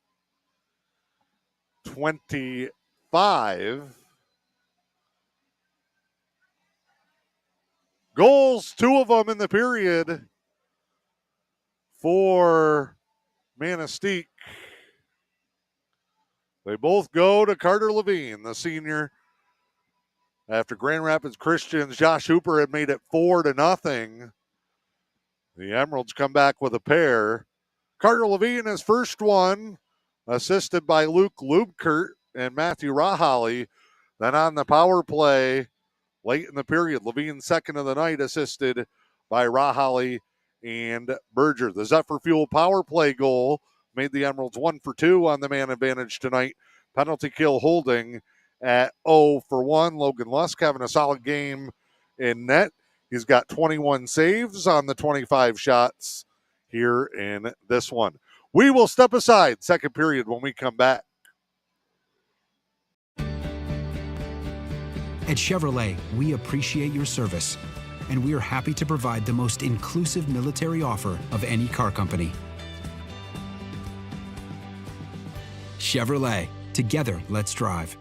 25. Goals, two of them in the period for Manistique. They both go to Carter Levine, the senior. After Grand Rapids Christian's Josh Hooper had made it 4-0. The Emeralds come back with a pair. Carter Levine, his first one, assisted by Luke Lubkert and Matthew Rahali. Then on the power play, late in the period, Levine second of the night, assisted by Rahali and Berger. The Zephyr Fuel power play goal made the Emeralds 1 for 2 on the man advantage tonight. Penalty kill holding at 0 for 1. Logan Lusk having a solid game in net. He's got 21 saves on the 25 shots here in this one. We will step aside second period when we come back. At Chevrolet, we appreciate your service, and we are happy to provide the most inclusive military offer of any car company. Chevrolet, together, let's drive.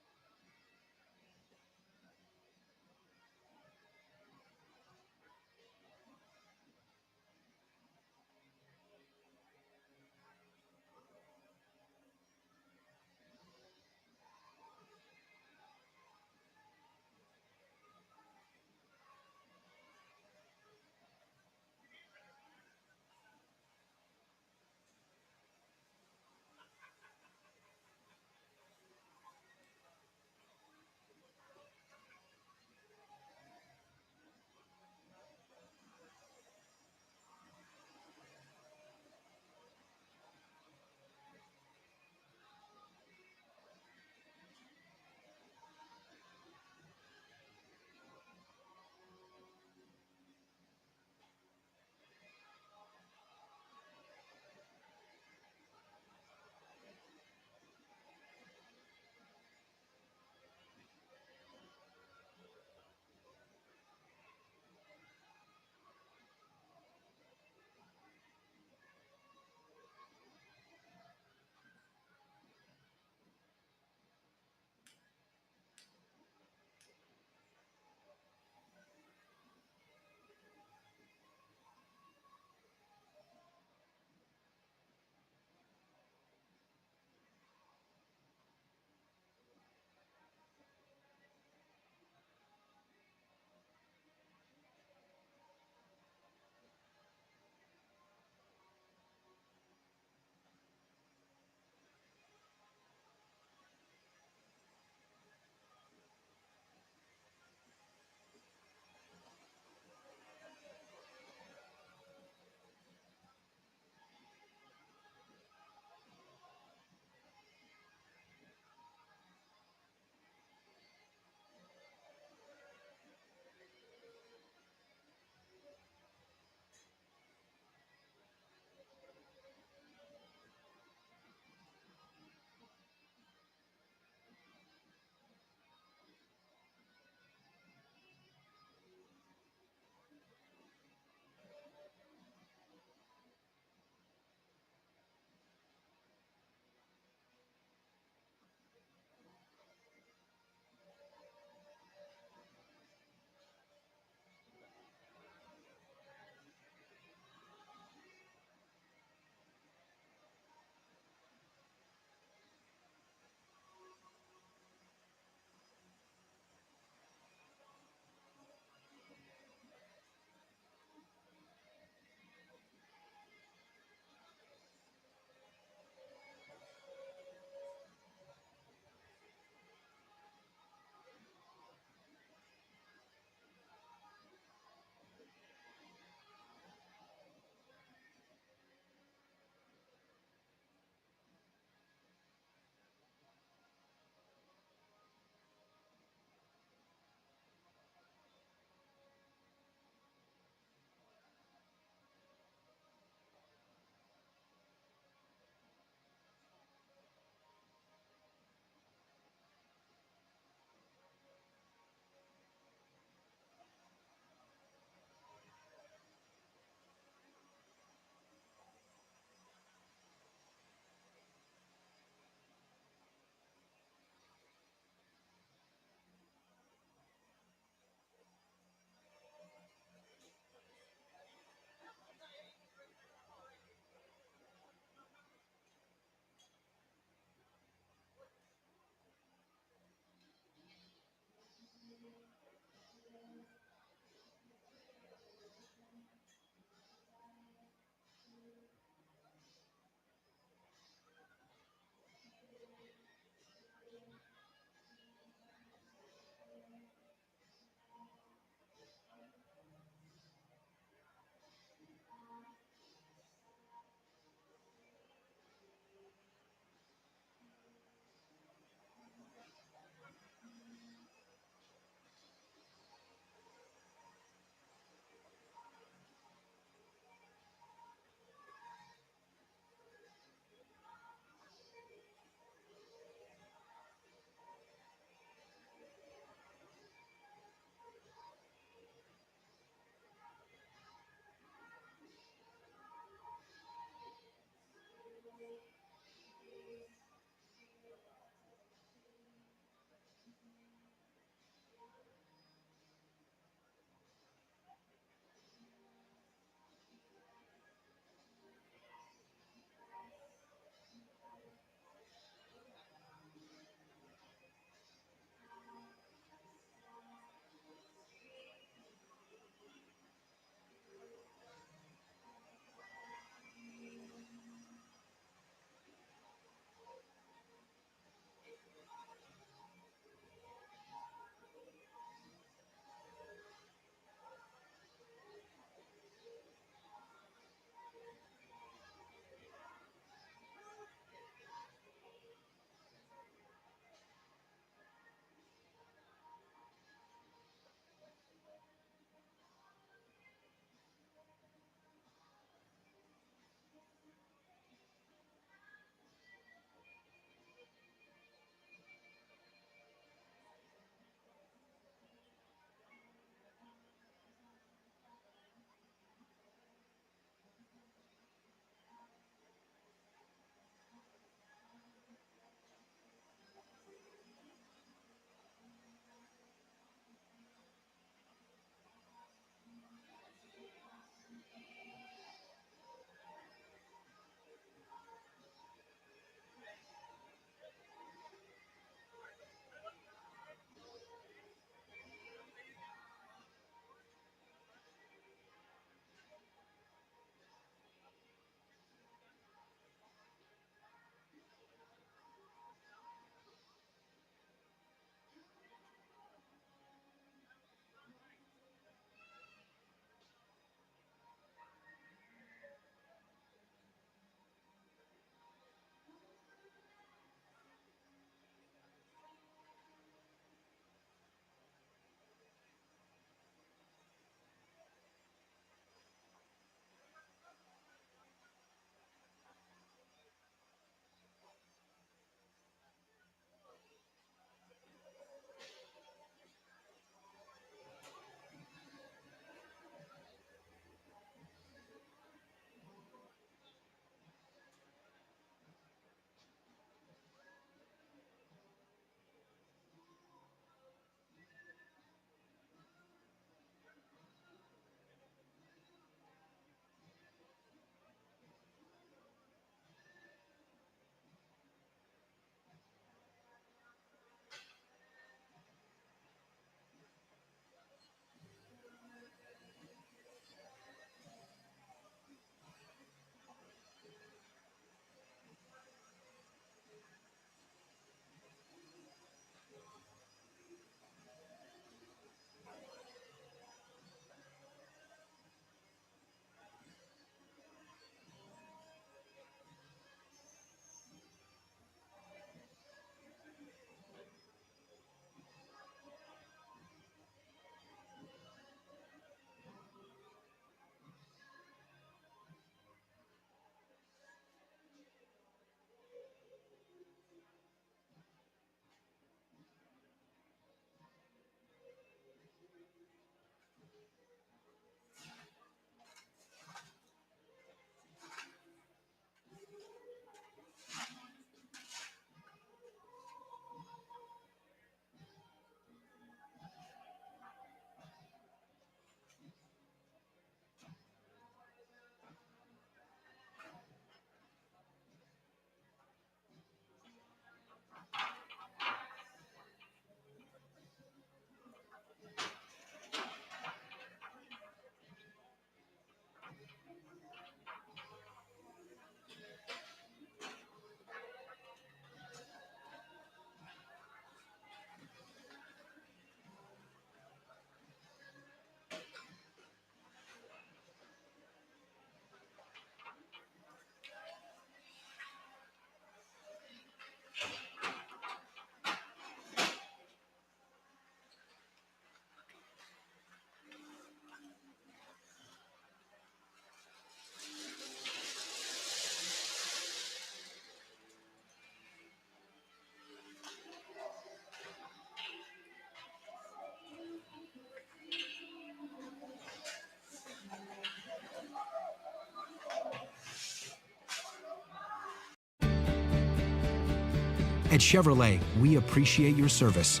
At Chevrolet, we appreciate your service,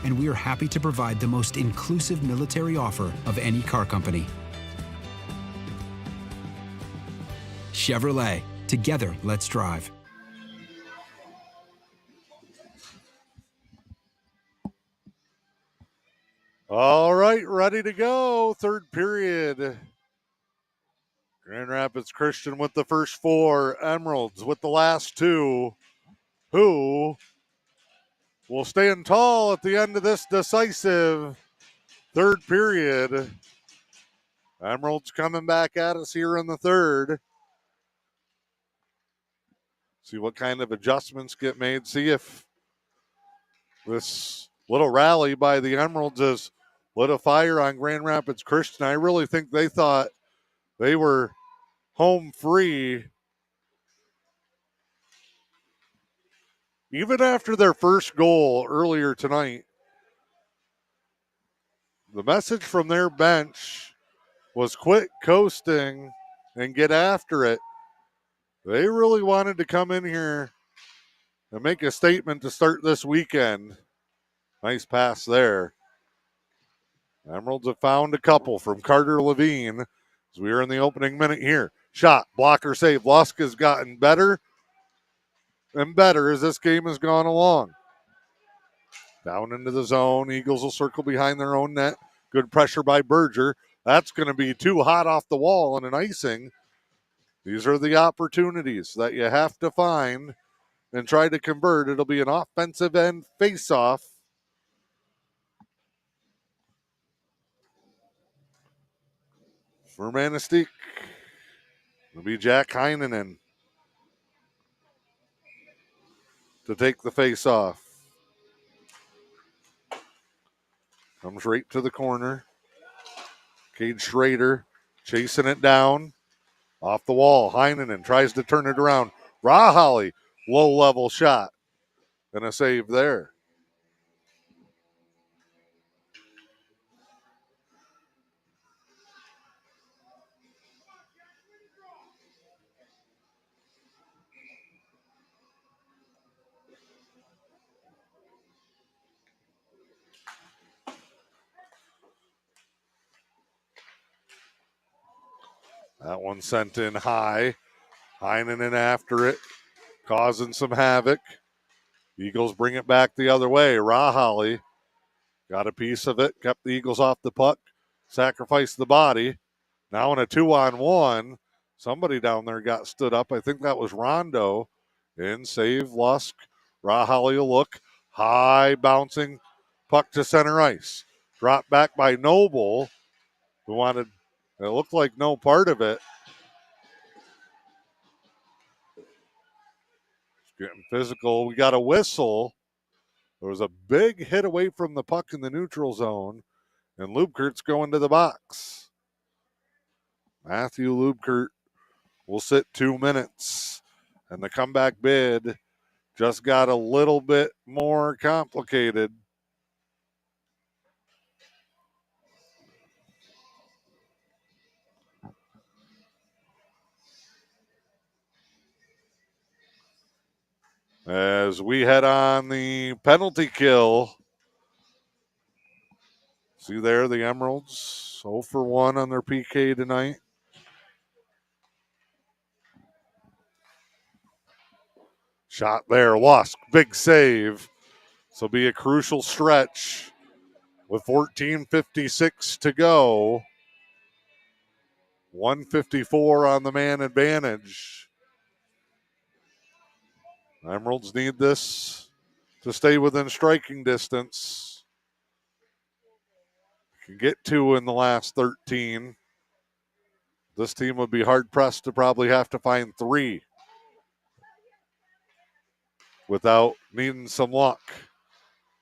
and we are happy to provide the most inclusive military offer of any car company. Chevrolet, together, let's drive. All right, ready to go. Third period. Grand Rapids Christian with the first 4, Emeralds with the last 2, who will stand tall at the end of this decisive third period. Emeralds coming back at us here in the third. See what kind of adjustments get made. See if this little rally by the Emeralds has lit a fire on Grand Rapids Christian. I really think they thought they were home free. Even after their first goal earlier tonight, the message from their bench was quit coasting and get after it. They really wanted to come in here and make a statement to start this weekend. Nice pass there. Emeralds have found a couple from Carter Levine as we are in the opening minute here. Shot, blocker save. Lusk has gotten better and better as this game has gone along. Down into the zone. Eagles will circle behind their own net. Good pressure by Berger. That's going to be too hot off the wall and an icing. These are the opportunities that you have to find and try to convert. It'll be an offensive end face-off. For Manistique, it'll be Jack Heinonen to take the face-off. Comes right to the corner. Cade Schrader chasing it down. Off the wall, Heinonen tries to turn it around. Rahali, low-level shot. And a save there. That one sent in high. Heinonen after it, causing some havoc. Eagles bring it back the other way. Rahali got a piece of it, kept the Eagles off the puck, sacrificed the body. Now in a 2-on-1, somebody down there got stood up. I think that was Rondo. In save Lusk. Rahali a look. High bouncing puck to center ice. Dropped back by Noble, who wanted, it looked like no part of it. Getting physical. We got a whistle. There was a big hit away from the puck in the neutral zone, and Lubkert's going to the box. Matthew Lubkert will sit 2 minutes, and the comeback bid just got a little bit more complicated. As we head on the penalty kill. See there, the Emeralds 0 for 1 on their PK tonight. Shot there, Lusk, big save. This will be a crucial stretch with 14:56 to go. 154 on the man advantage. Emeralds need this to stay within striking distance. Can get 2 in the last 13. This team would be hard-pressed to probably have to find 3 without needing some luck.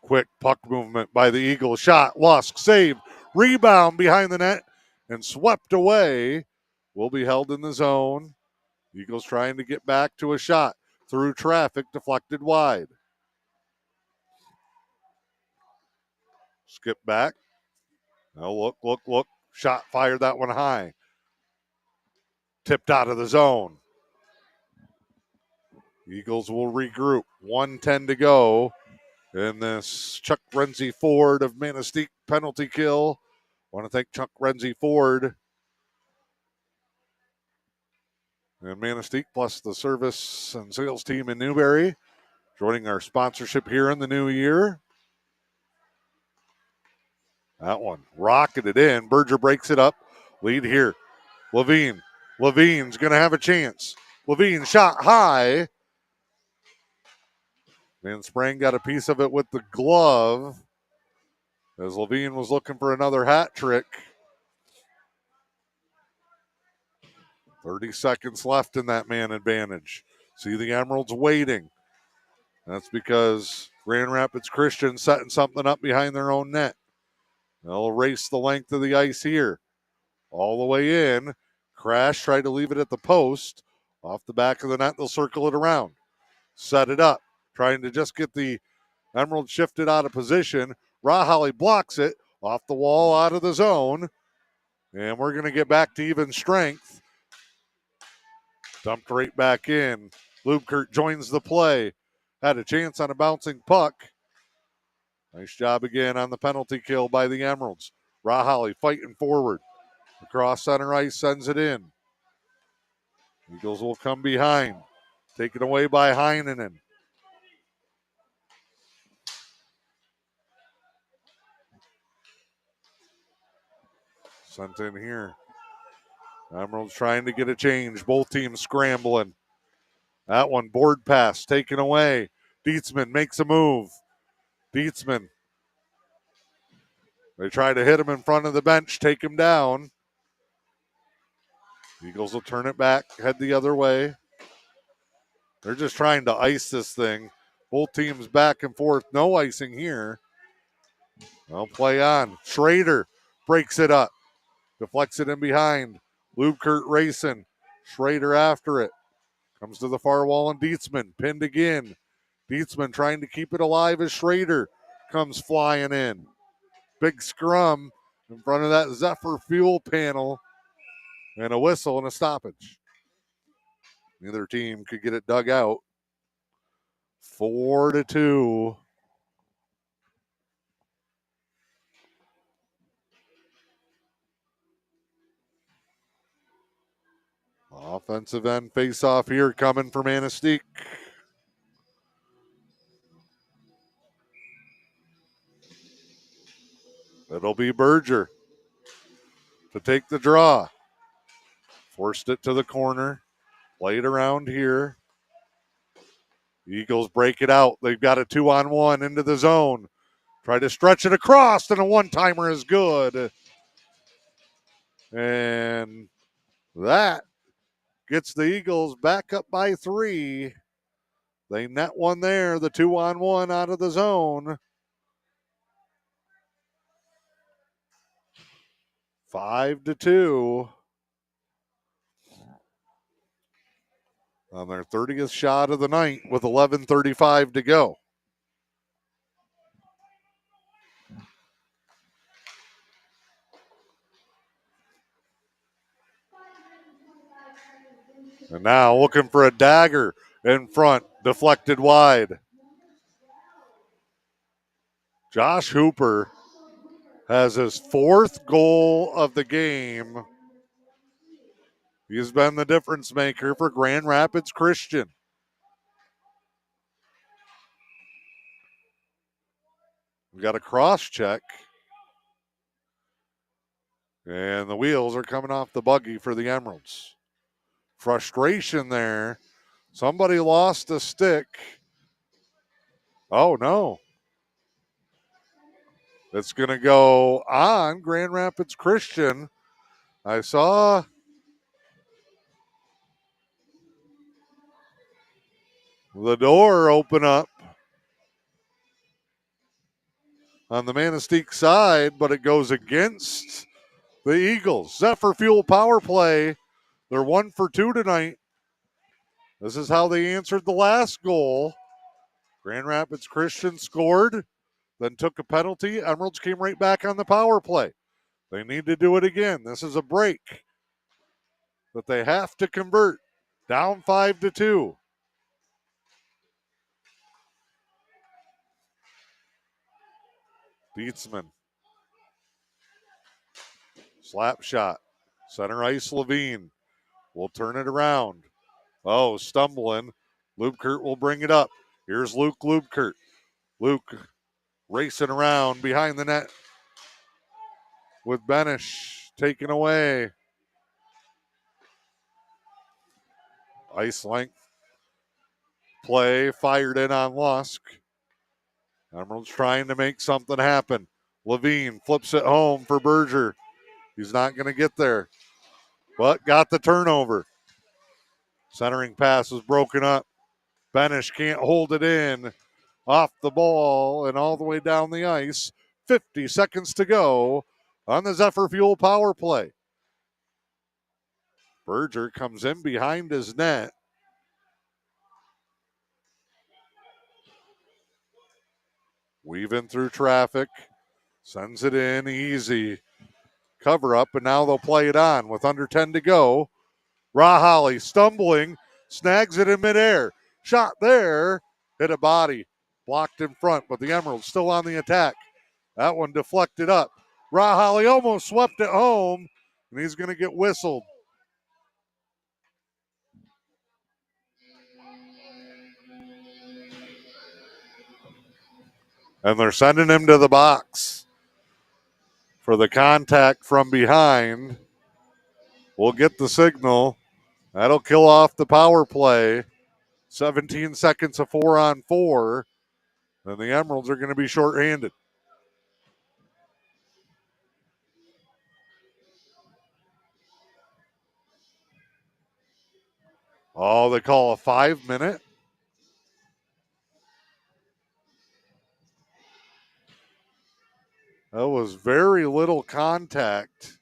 Quick puck movement by the Eagles. Shot, Lusk, save, rebound behind the net, and swept away. Will be held in the zone. Eagles trying to get back to a shot. Through traffic, deflected wide. Skip back. Now look. Shot fired, that one high. Tipped out of the zone. Eagles will regroup. 1:10 to go in this Chuck Renzi Ford of Manistique penalty kill. Want to thank Chuck Renzi Ford and Manistique, plus the service and sales team in Newberry, joining our sponsorship here in the new year. That one rocketed in. Berger breaks it up. Lead here. Levine. Levine's going to have a chance. Levine shot high. Van Sprang got a piece of it with the glove as Levine was looking for another hat trick. 30 seconds left in that man advantage. See the Emeralds waiting. That's because Grand Rapids Christian setting something up behind their own net. They'll race the length of the ice here. All the way in. Crash tried to leave it at the post. Off the back of the net, they'll circle it around. Set it up. Trying to just get the Emerald shifted out of position. Rahali blocks it. Off the wall, out of the zone. And we're going to get back to even strength. Dumped right back in. Lubkert joins the play. Had a chance on a bouncing puck. Nice job again on the penalty kill by the Emeralds. Rahali fighting forward. Across center ice, sends it in. Eagles will come behind. Taken away by Heinonen. Sent in here. Emeralds trying to get a change. Both teams scrambling. That one, board pass, taken away. Dietzman makes a move. Dietzman. They try to hit him in front of the bench, take him down. Eagles will turn it back, head the other way. They're just trying to ice this thing. Both teams back and forth. No icing here. They'll play on. Schrader breaks it up. Deflects it in behind. Lubkert racing. Schrader after it. Comes to the far wall and Dietzman pinned again. Dietzman trying to keep it alive as Schrader comes flying in. Big scrum in front of that Zephyr fuel panel and a whistle and a stoppage. Neither team could get it dug out. 4-2. Offensive end face-off here coming for Manistique. It'll be Berger to take the draw. Forced it to the corner. Played around here. Eagles break it out. They've got a 2-on-1 into the zone. Try to stretch it across, and a one-timer is good. And that gets the Eagles back up by 3. They net one there, the 2-on-1 out of the zone. 5-2. On their 30th shot of the night with 11:35 to go. And now looking for a dagger in front, deflected wide. Josh Hooper has his 4th goal of the game. He's been the difference maker for Grand Rapids Christian. We got a cross check. And the wheels are coming off the buggy for the Emeralds. Frustration there. Somebody lost a stick. Oh, no. It's going to go on Grand Rapids Christian. I saw the door open up on the Manistique side, but it goes against the Eagles. Zephyr Fuel power play. They're 1 for 2 tonight. This is how they answered the last goal. Grand Rapids Christian scored, then took a penalty. Emeralds came right back on the power play. They need to do it again. This is a break that they have to convert. Down 5-2. Dietzman. Slap shot. Center ice Levine. Will turn it around. Oh, stumbling. Lubkert will bring it up. Here's Luke Lubkert. Luke racing around behind the net with Benish taken away. Ice length play fired in on Lusk. Emerald's trying to make something happen. Levine flips it home for Berger. He's not going to get there, but got the turnover. Centering pass was broken up. Benish can't hold it in. Off the ball and all the way down the ice. 50 seconds to go on the Zephyr Fuel power play. Berger comes in behind his net. Weaving through traffic. Sends it in easy. Cover up, and now they'll play it on with under 10 to go. Rahali stumbling, snags it in midair. Shot there, hit a body. Blocked in front, but the Emeralds still on the attack. That one deflected up. Rahali almost swept it home, and he's going to get whistled. And they're sending him to the box for the contact from behind. We'll get the signal. That'll kill off the power play. 17 seconds of 4-on-4. And the Emeralds are going to be shorthanded. Oh, they call a 5-minute. That was very little contact.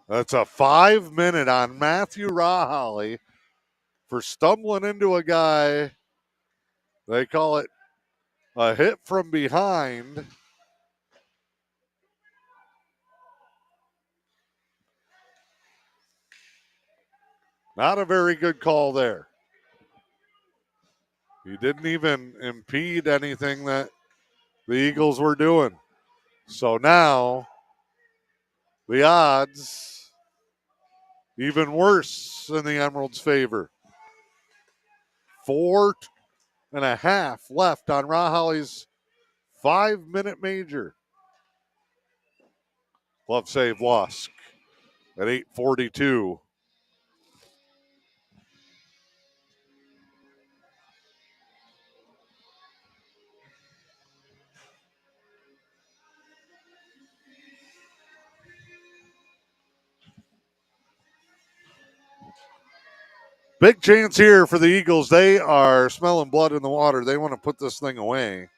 That's a 5-minute on Matthew Rahali for stumbling into a guy. They call it a hit from behind. Not a very good call there. He didn't even impede anything that the Eagles were doing. So now the odds even worse in the Emeralds' favor. 4.5 left on Rahali's 5-minute major. Glove save Lusk at 8:42. Big chance here for the Eagles. They are smelling blood in the water. They want to put this thing away.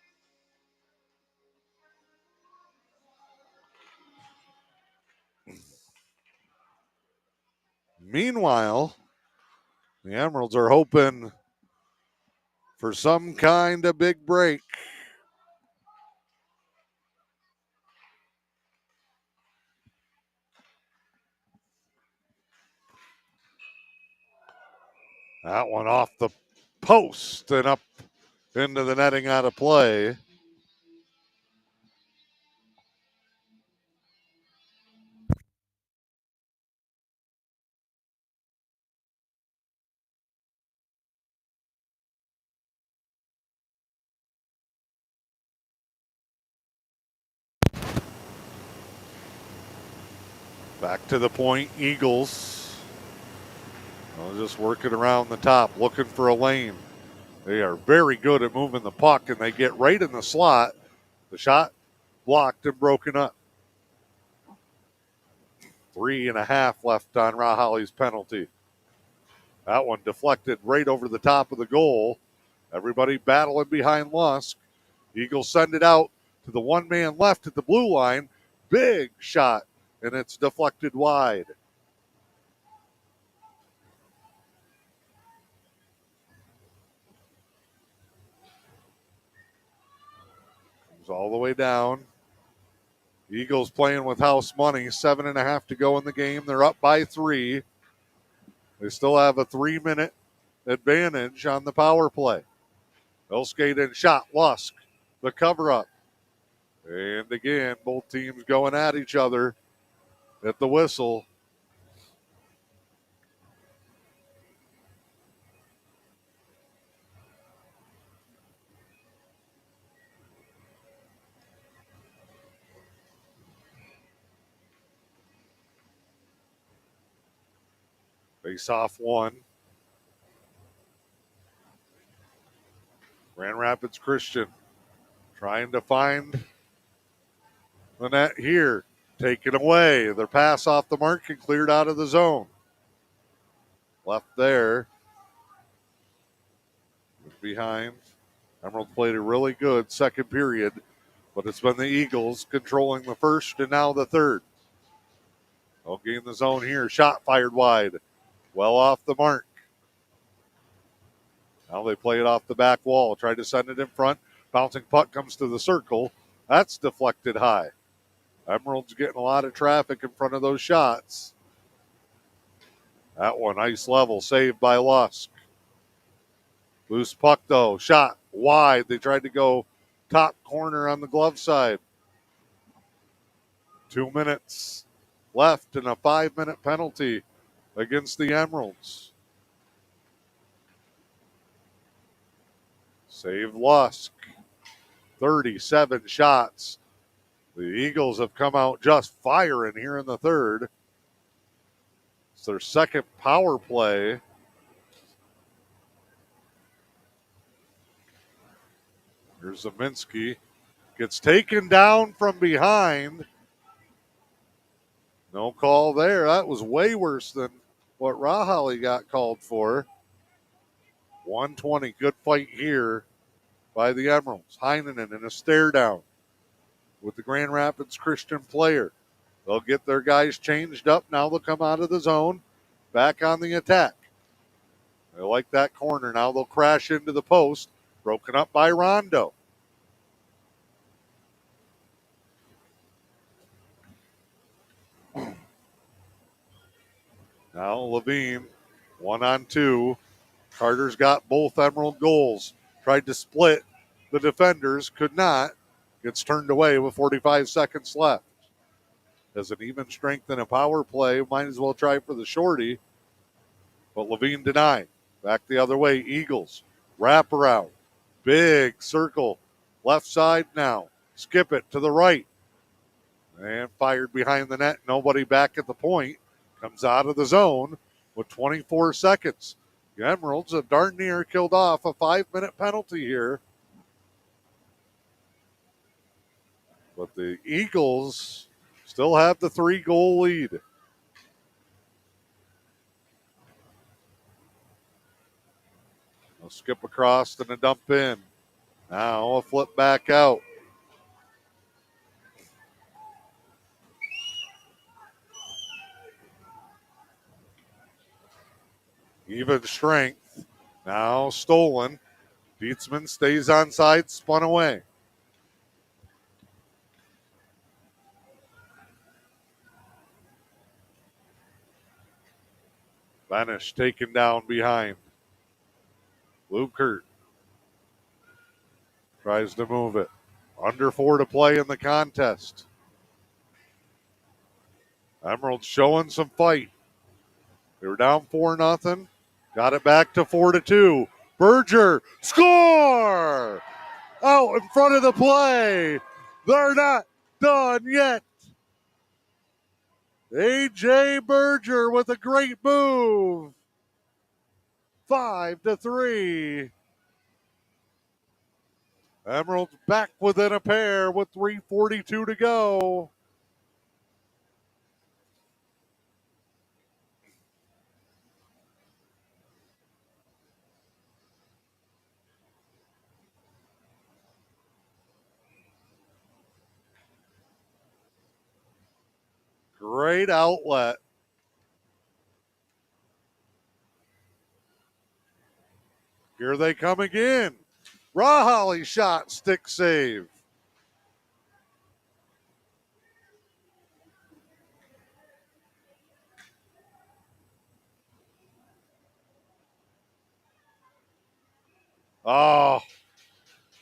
Meanwhile, the Emeralds are hoping for some kind of big break. That one off the post and up into the netting out of play. Back to the point, Eagles. Just working around the top, looking for a lane. They are very good at moving the puck, and they get right in the slot. The shot blocked and broken up. 3.5 left on Rahali's penalty. That one deflected right over the top of the goal. Everybody battling behind Lusk. Eagles send it out to the one man left at the blue line. Big shot, and it's deflected wide. Comes all the way down. Eagles playing with house money. 7.5 to go in the game. They're up by 3. They still have a 3-minute advantage on the power play. They'll skate in shot. Lusk, the cover up. And again, both teams going at each other at the whistle. Face off one. Grand Rapids Christian trying to find the net here. Taken away. Their pass off the mark and cleared out of the zone. Left there. Behind. Emerald played a really good second period, but it's been the Eagles controlling the first and now the third. They'll gain the zone here. Shot fired wide. Well off the mark. Now they play it off the back wall. Try to send it in front. Bouncing puck comes to the circle. That's deflected high. Emerald's getting a lot of traffic in front of those shots. That one, ice level, saved by Lusk. Loose puck, though. Shot wide. They tried to go top corner on the glove side. 2 minutes left and a 5-minute penalty against the Emeralds. Saved Lusk. 37 shots. The Eagles have come out just firing here in the third. It's their second power play. Here's Zeminski. Gets taken down from behind. No call there. That was way worse than what Rahali got called for. 120. Good fight here by the Emeralds. Heinonen in a stare down with the Grand Rapids Christian player. They'll get their guys changed up. Now they'll come out of the zone. Back on the attack. They like that corner. Now they'll crash into the post. Broken up by Rondo. Now Levine, 1-on-2. Carter's got both Emerald goals. Tried to split the defenders, could not. Gets turned away with 45 seconds left. As an even strength in a power play, might as well try for the shorty. But Levine denied. Back the other way, Eagles. Wrap around. Big circle. Left side now. Skip it to the right. And fired behind the net. Nobody back at the point. Comes out of the zone with 24 seconds. The Emeralds have darn near killed off a 5-minute penalty here. But the Eagles still have the 3-goal lead. They'll skip across and a dump in. Now a flip back out. Even strength. Now stolen. Dietzman stays onside, spun away. Banish taken down behind. Lukert tries to move it. Under 4 to play in the contest. Emeralds showing some fight. They were down 4-0. Got it back to 4-2. Berger, score! Out in front of the play. They're not done yet. A.J. Berger with a great move. 5-3. Emeralds back within a pair with 3:42 to go. Great outlet. Here they come again. Rahali shot, stick save. Oh,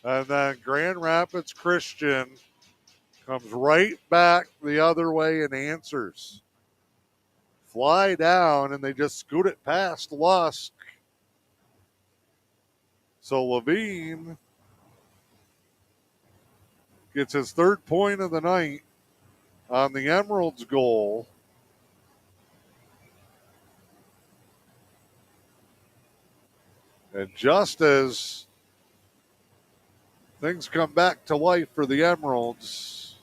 and then Grand Rapids Christian comes right back the other way and answers. Fly down, and they just scoot it past Lusk. So Levine gets his third point of the night on the Emeralds goal. And just as things come back to life for the Emeralds,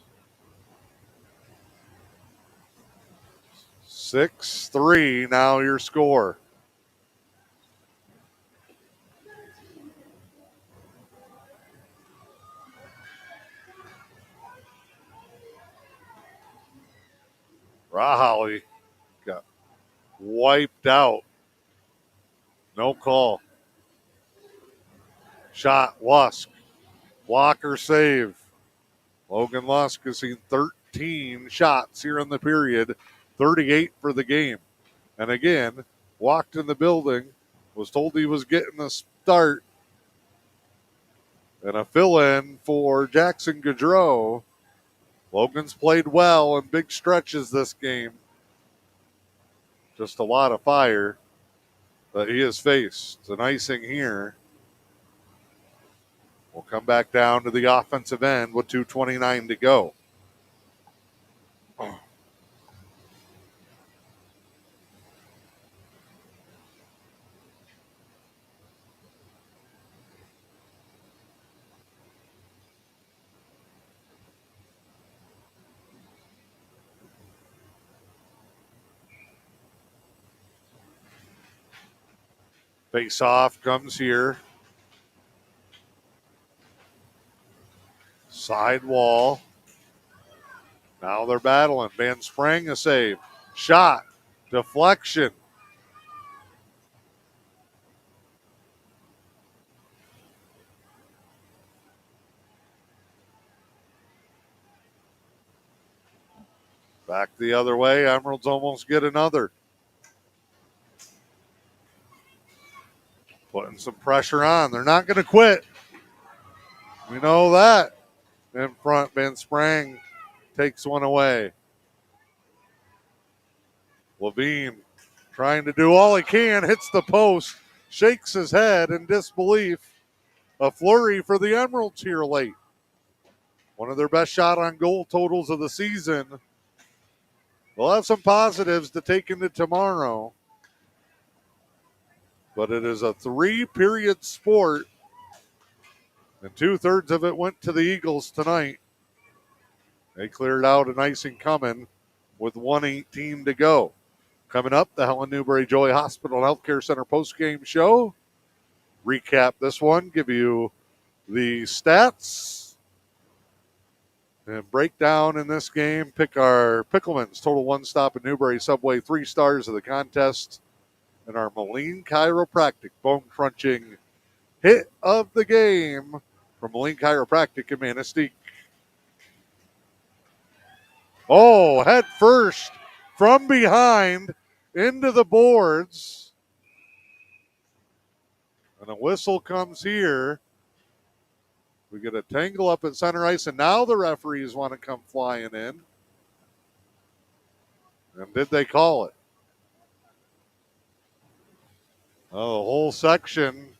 6-3 now your score. Rahali got wiped out. No call. Shot, Lusk. Blocker save. Logan Lusk has seen 13 shots here in the period, 38 for the game. And again, walked in the building, was told he was getting a start, and a fill-in for Jackson Gaudreau. Logan's played well in big stretches this game. Just a lot of fire that he has faced. An icing here. We'll come back down to the offensive end with 2:29 to go. Face off comes here. Side wall. Now they're battling. Van Sprang a save. Shot. Deflection. Back the other way. Emeralds almost get another. Putting some pressure on. They're not going to quit. We know that. In front, Van Sprang takes one away. Levine trying to do all he can, hits the post, shakes his head in disbelief. A flurry for the Emeralds here late. One of their best shot on goal totals of the season. They'll have some positives to take into tomorrow. But it is a 3-period sport, and 2/3 of it went to the Eagles tonight. They cleared out an icing coming with 1:18 to go. Coming up, the Helen Newberry Joy Hospital and Healthcare Center postgame show. Recap this one, give you the stats, and breakdown in this game. Pick our Pickleman's Total One Stop in Newberry Subway 3 stars of the contest, and our Moline Chiropractic bone crunching hit of the game from Moline Chiropractic in Manistique. Oh, head first from behind into the boards. And a whistle comes here. We get a tangle up at center ice, and now the referees want to come flying in. And did they call it? Oh, the whole section.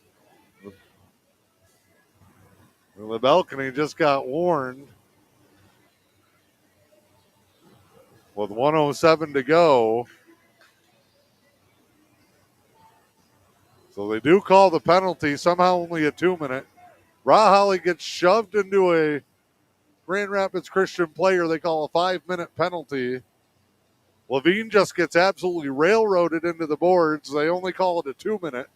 The balcony just got warned. With 1:07 to go. So they do call the penalty, somehow only a 2-minute. Rahali gets shoved into a Grand Rapids Christian player. They call a 5-minute penalty. Levine just gets absolutely railroaded into the boards. They only call it a 2-minute.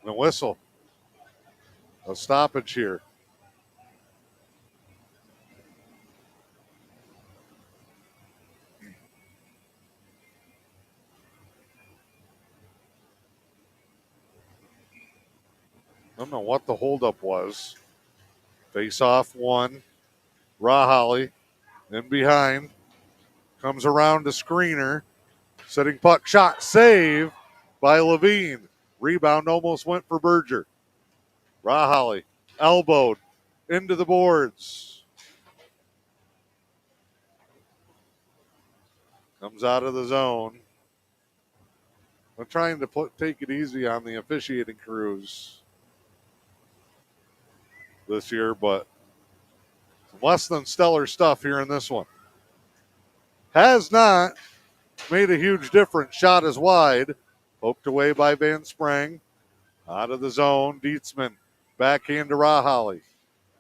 And a whistle. A stoppage here. don't know what the holdup was. Face off one. Raholly in behind. Comes around to screener. Setting puck shot. Save by Levine. Rebound almost went for Berger. Raholly elbowed into the boards. Comes out of the zone. I'm trying to take it easy on the officiating crews this year, but some less than stellar stuff here in this one. Has not made a huge difference. Shot is wide. Poked away by Van Sprang. Out of the zone. Dietzman backhand to Raholly.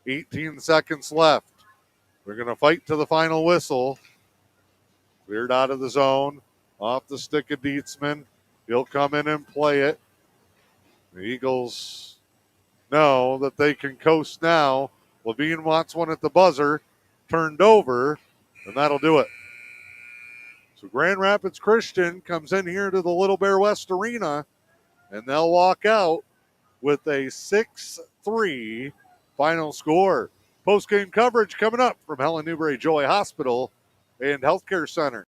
18 seconds left. We're going to fight to the final whistle. Cleared out of the zone. Off the stick of Dietzman. He'll come in and play it. The Eagles know that they can coast now. Levine wants one at the buzzer. Turned over, and that'll do it. So Grand Rapids Christian comes in here to the Little Bear West Arena, and they'll walk out with a 6-3 final score. Post-game coverage coming up from Helen Newberry Joy Hospital and Healthcare Center.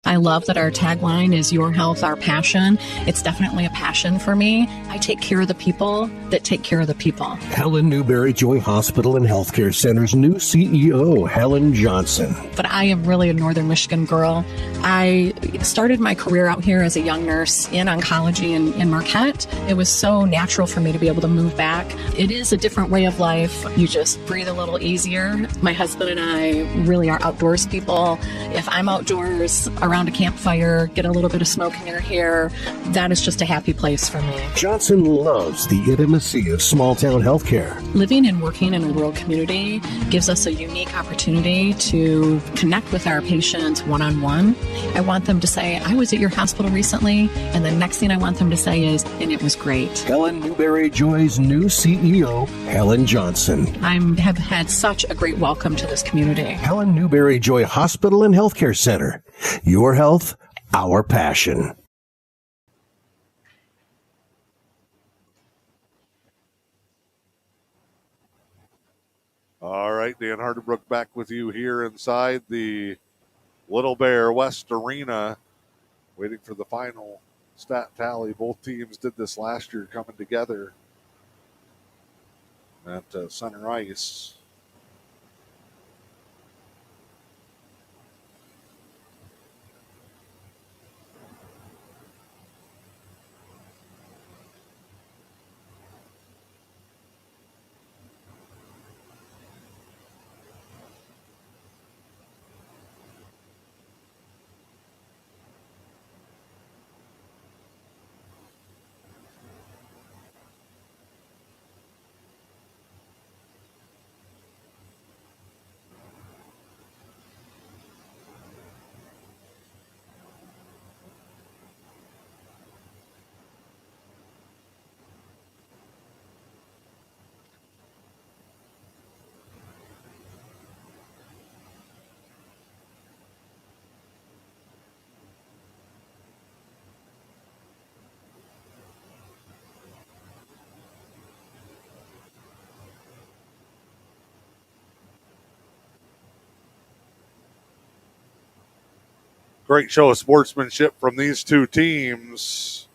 I love that our tagline is your health, our passion. It's definitely a passion for me. I take care of the people that take care of the people. Helen Newberry Joy Hospital and Healthcare Center's new CEO, Helen Johnson. But I am really a Northern Michigan girl. I started my career out here as a young nurse in oncology in Marquette. It was so natural for me to be able to move back. It is a different way of life. You just breathe a little easier. My husband and I really are outdoors people. If I'm outdoors around a campfire, get a little bit of smoke in your hair, that is just a happy place for me. Johnson loves the intimacy of small-town healthcare. Living and working in a rural community gives us a unique opportunity to connect with our patients one-on-one. I want them to say, I was at your hospital recently, and the next thing I want them to say is, and it was great. Helen Newberry Joy's new CEO, Helen Johnson. I have had such a great welcome to this community. Helen Newberry Joy Hospital and Healthcare Center. Your health, our passion. All right, Dan Hardebrook back with you here inside the Little Bear West Arena, waiting for the final stat tally. Both teams did this last year, coming together at center ice. Great show of sportsmanship from these two teams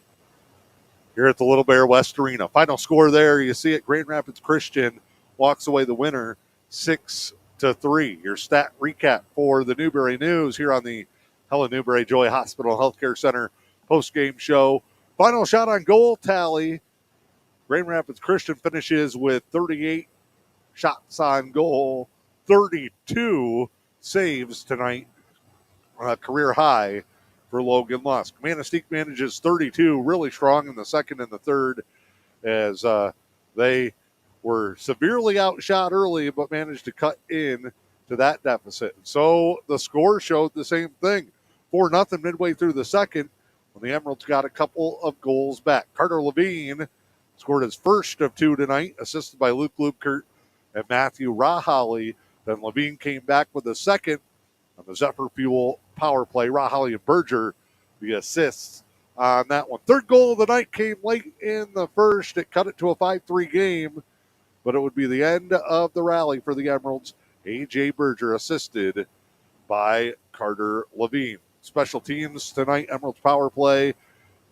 here at the Little Bear West Arena. Final score there, you see it, Grand Rapids Christian walks away the winner 6-3. Your stat recap for the Newberry News here on the Helen Newberry Joy Hospital Healthcare Center post-game show. Final shot on goal tally. Grand Rapids Christian finishes with 38 shots on goal, 32 saves tonight. Career high for Logan Lusk. Manistique manages 32, really strong in the second and the third, as they were severely outshot early, but managed to cut in to that deficit. So the score showed the same thing. 4-0 midway through the second, when the Emeralds got a couple of goals back. Carter Levine scored his first of two tonight, assisted by Luke Lubkert and Matthew Raholly. Then Levine came back with a second on the Zephyr Fuel power play. Raholly and Berger, the assists on that one. Third goal of the night came late in the first. It cut it to a 5-3 game, but it would be the end of the rally for the Emeralds. A.J. Berger assisted by Carter Levine. Special teams tonight, Emeralds power play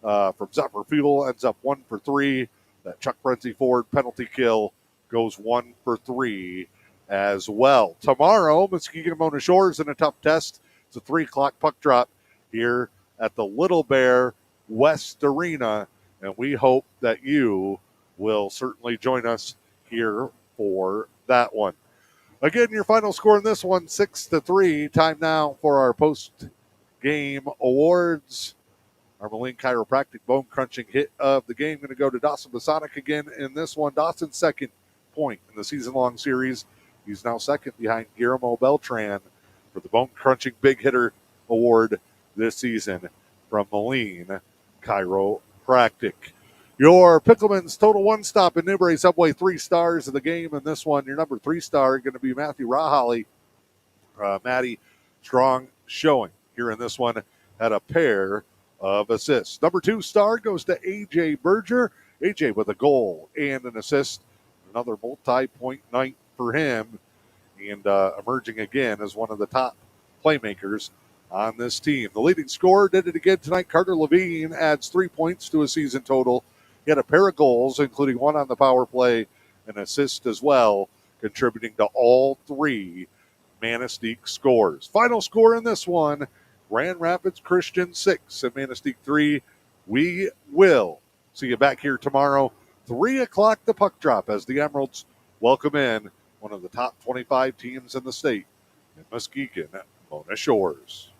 from Zephyr Fuel ends up 1 for 3. That Chuck Frenzy Ford penalty kill goes 1 for 3 as well. Tomorrow, Muskegon and Mona Shores in a tough test. It's a 3 o'clock puck drop here at the Little Bear West Arena, and we hope that you will certainly join us here for that one. Again, your final score in this one, 6-3. Time now for our post-game awards. Our Moline Chiropractic bone crunching hit of the game going to go to Dawson Masonic again in this one. Dawson's second point in the season-long series. He's now second behind Guillermo Beltran for the bone crunching big hitter award this season from Moline Chiropractic. Your Pickleman's Total One Stop in Newbury Subway, 3 stars of the game in this one. Your number 3 star going to be Matthew Rahali. Matty, strong showing here in this one. Had a pair of assists. Number 2 star goes to A.J. Berger. A.J. with a goal and an assist. Another multi-point night for him. And emerging again as one of the top playmakers on this team. The leading scorer did it again tonight. Carter Levine adds 3 points to his season total. He had a pair of goals, including one on the power play, an assist as well, contributing to all 3 Manistique scores. Final score in this one, Grand Rapids Christian 6 and Manistique 3. We will see you back here tomorrow, 3 o'clock the puck drop as the Emeralds welcome in one of the top 25 teams in the state in Muskegon, Mona Shores.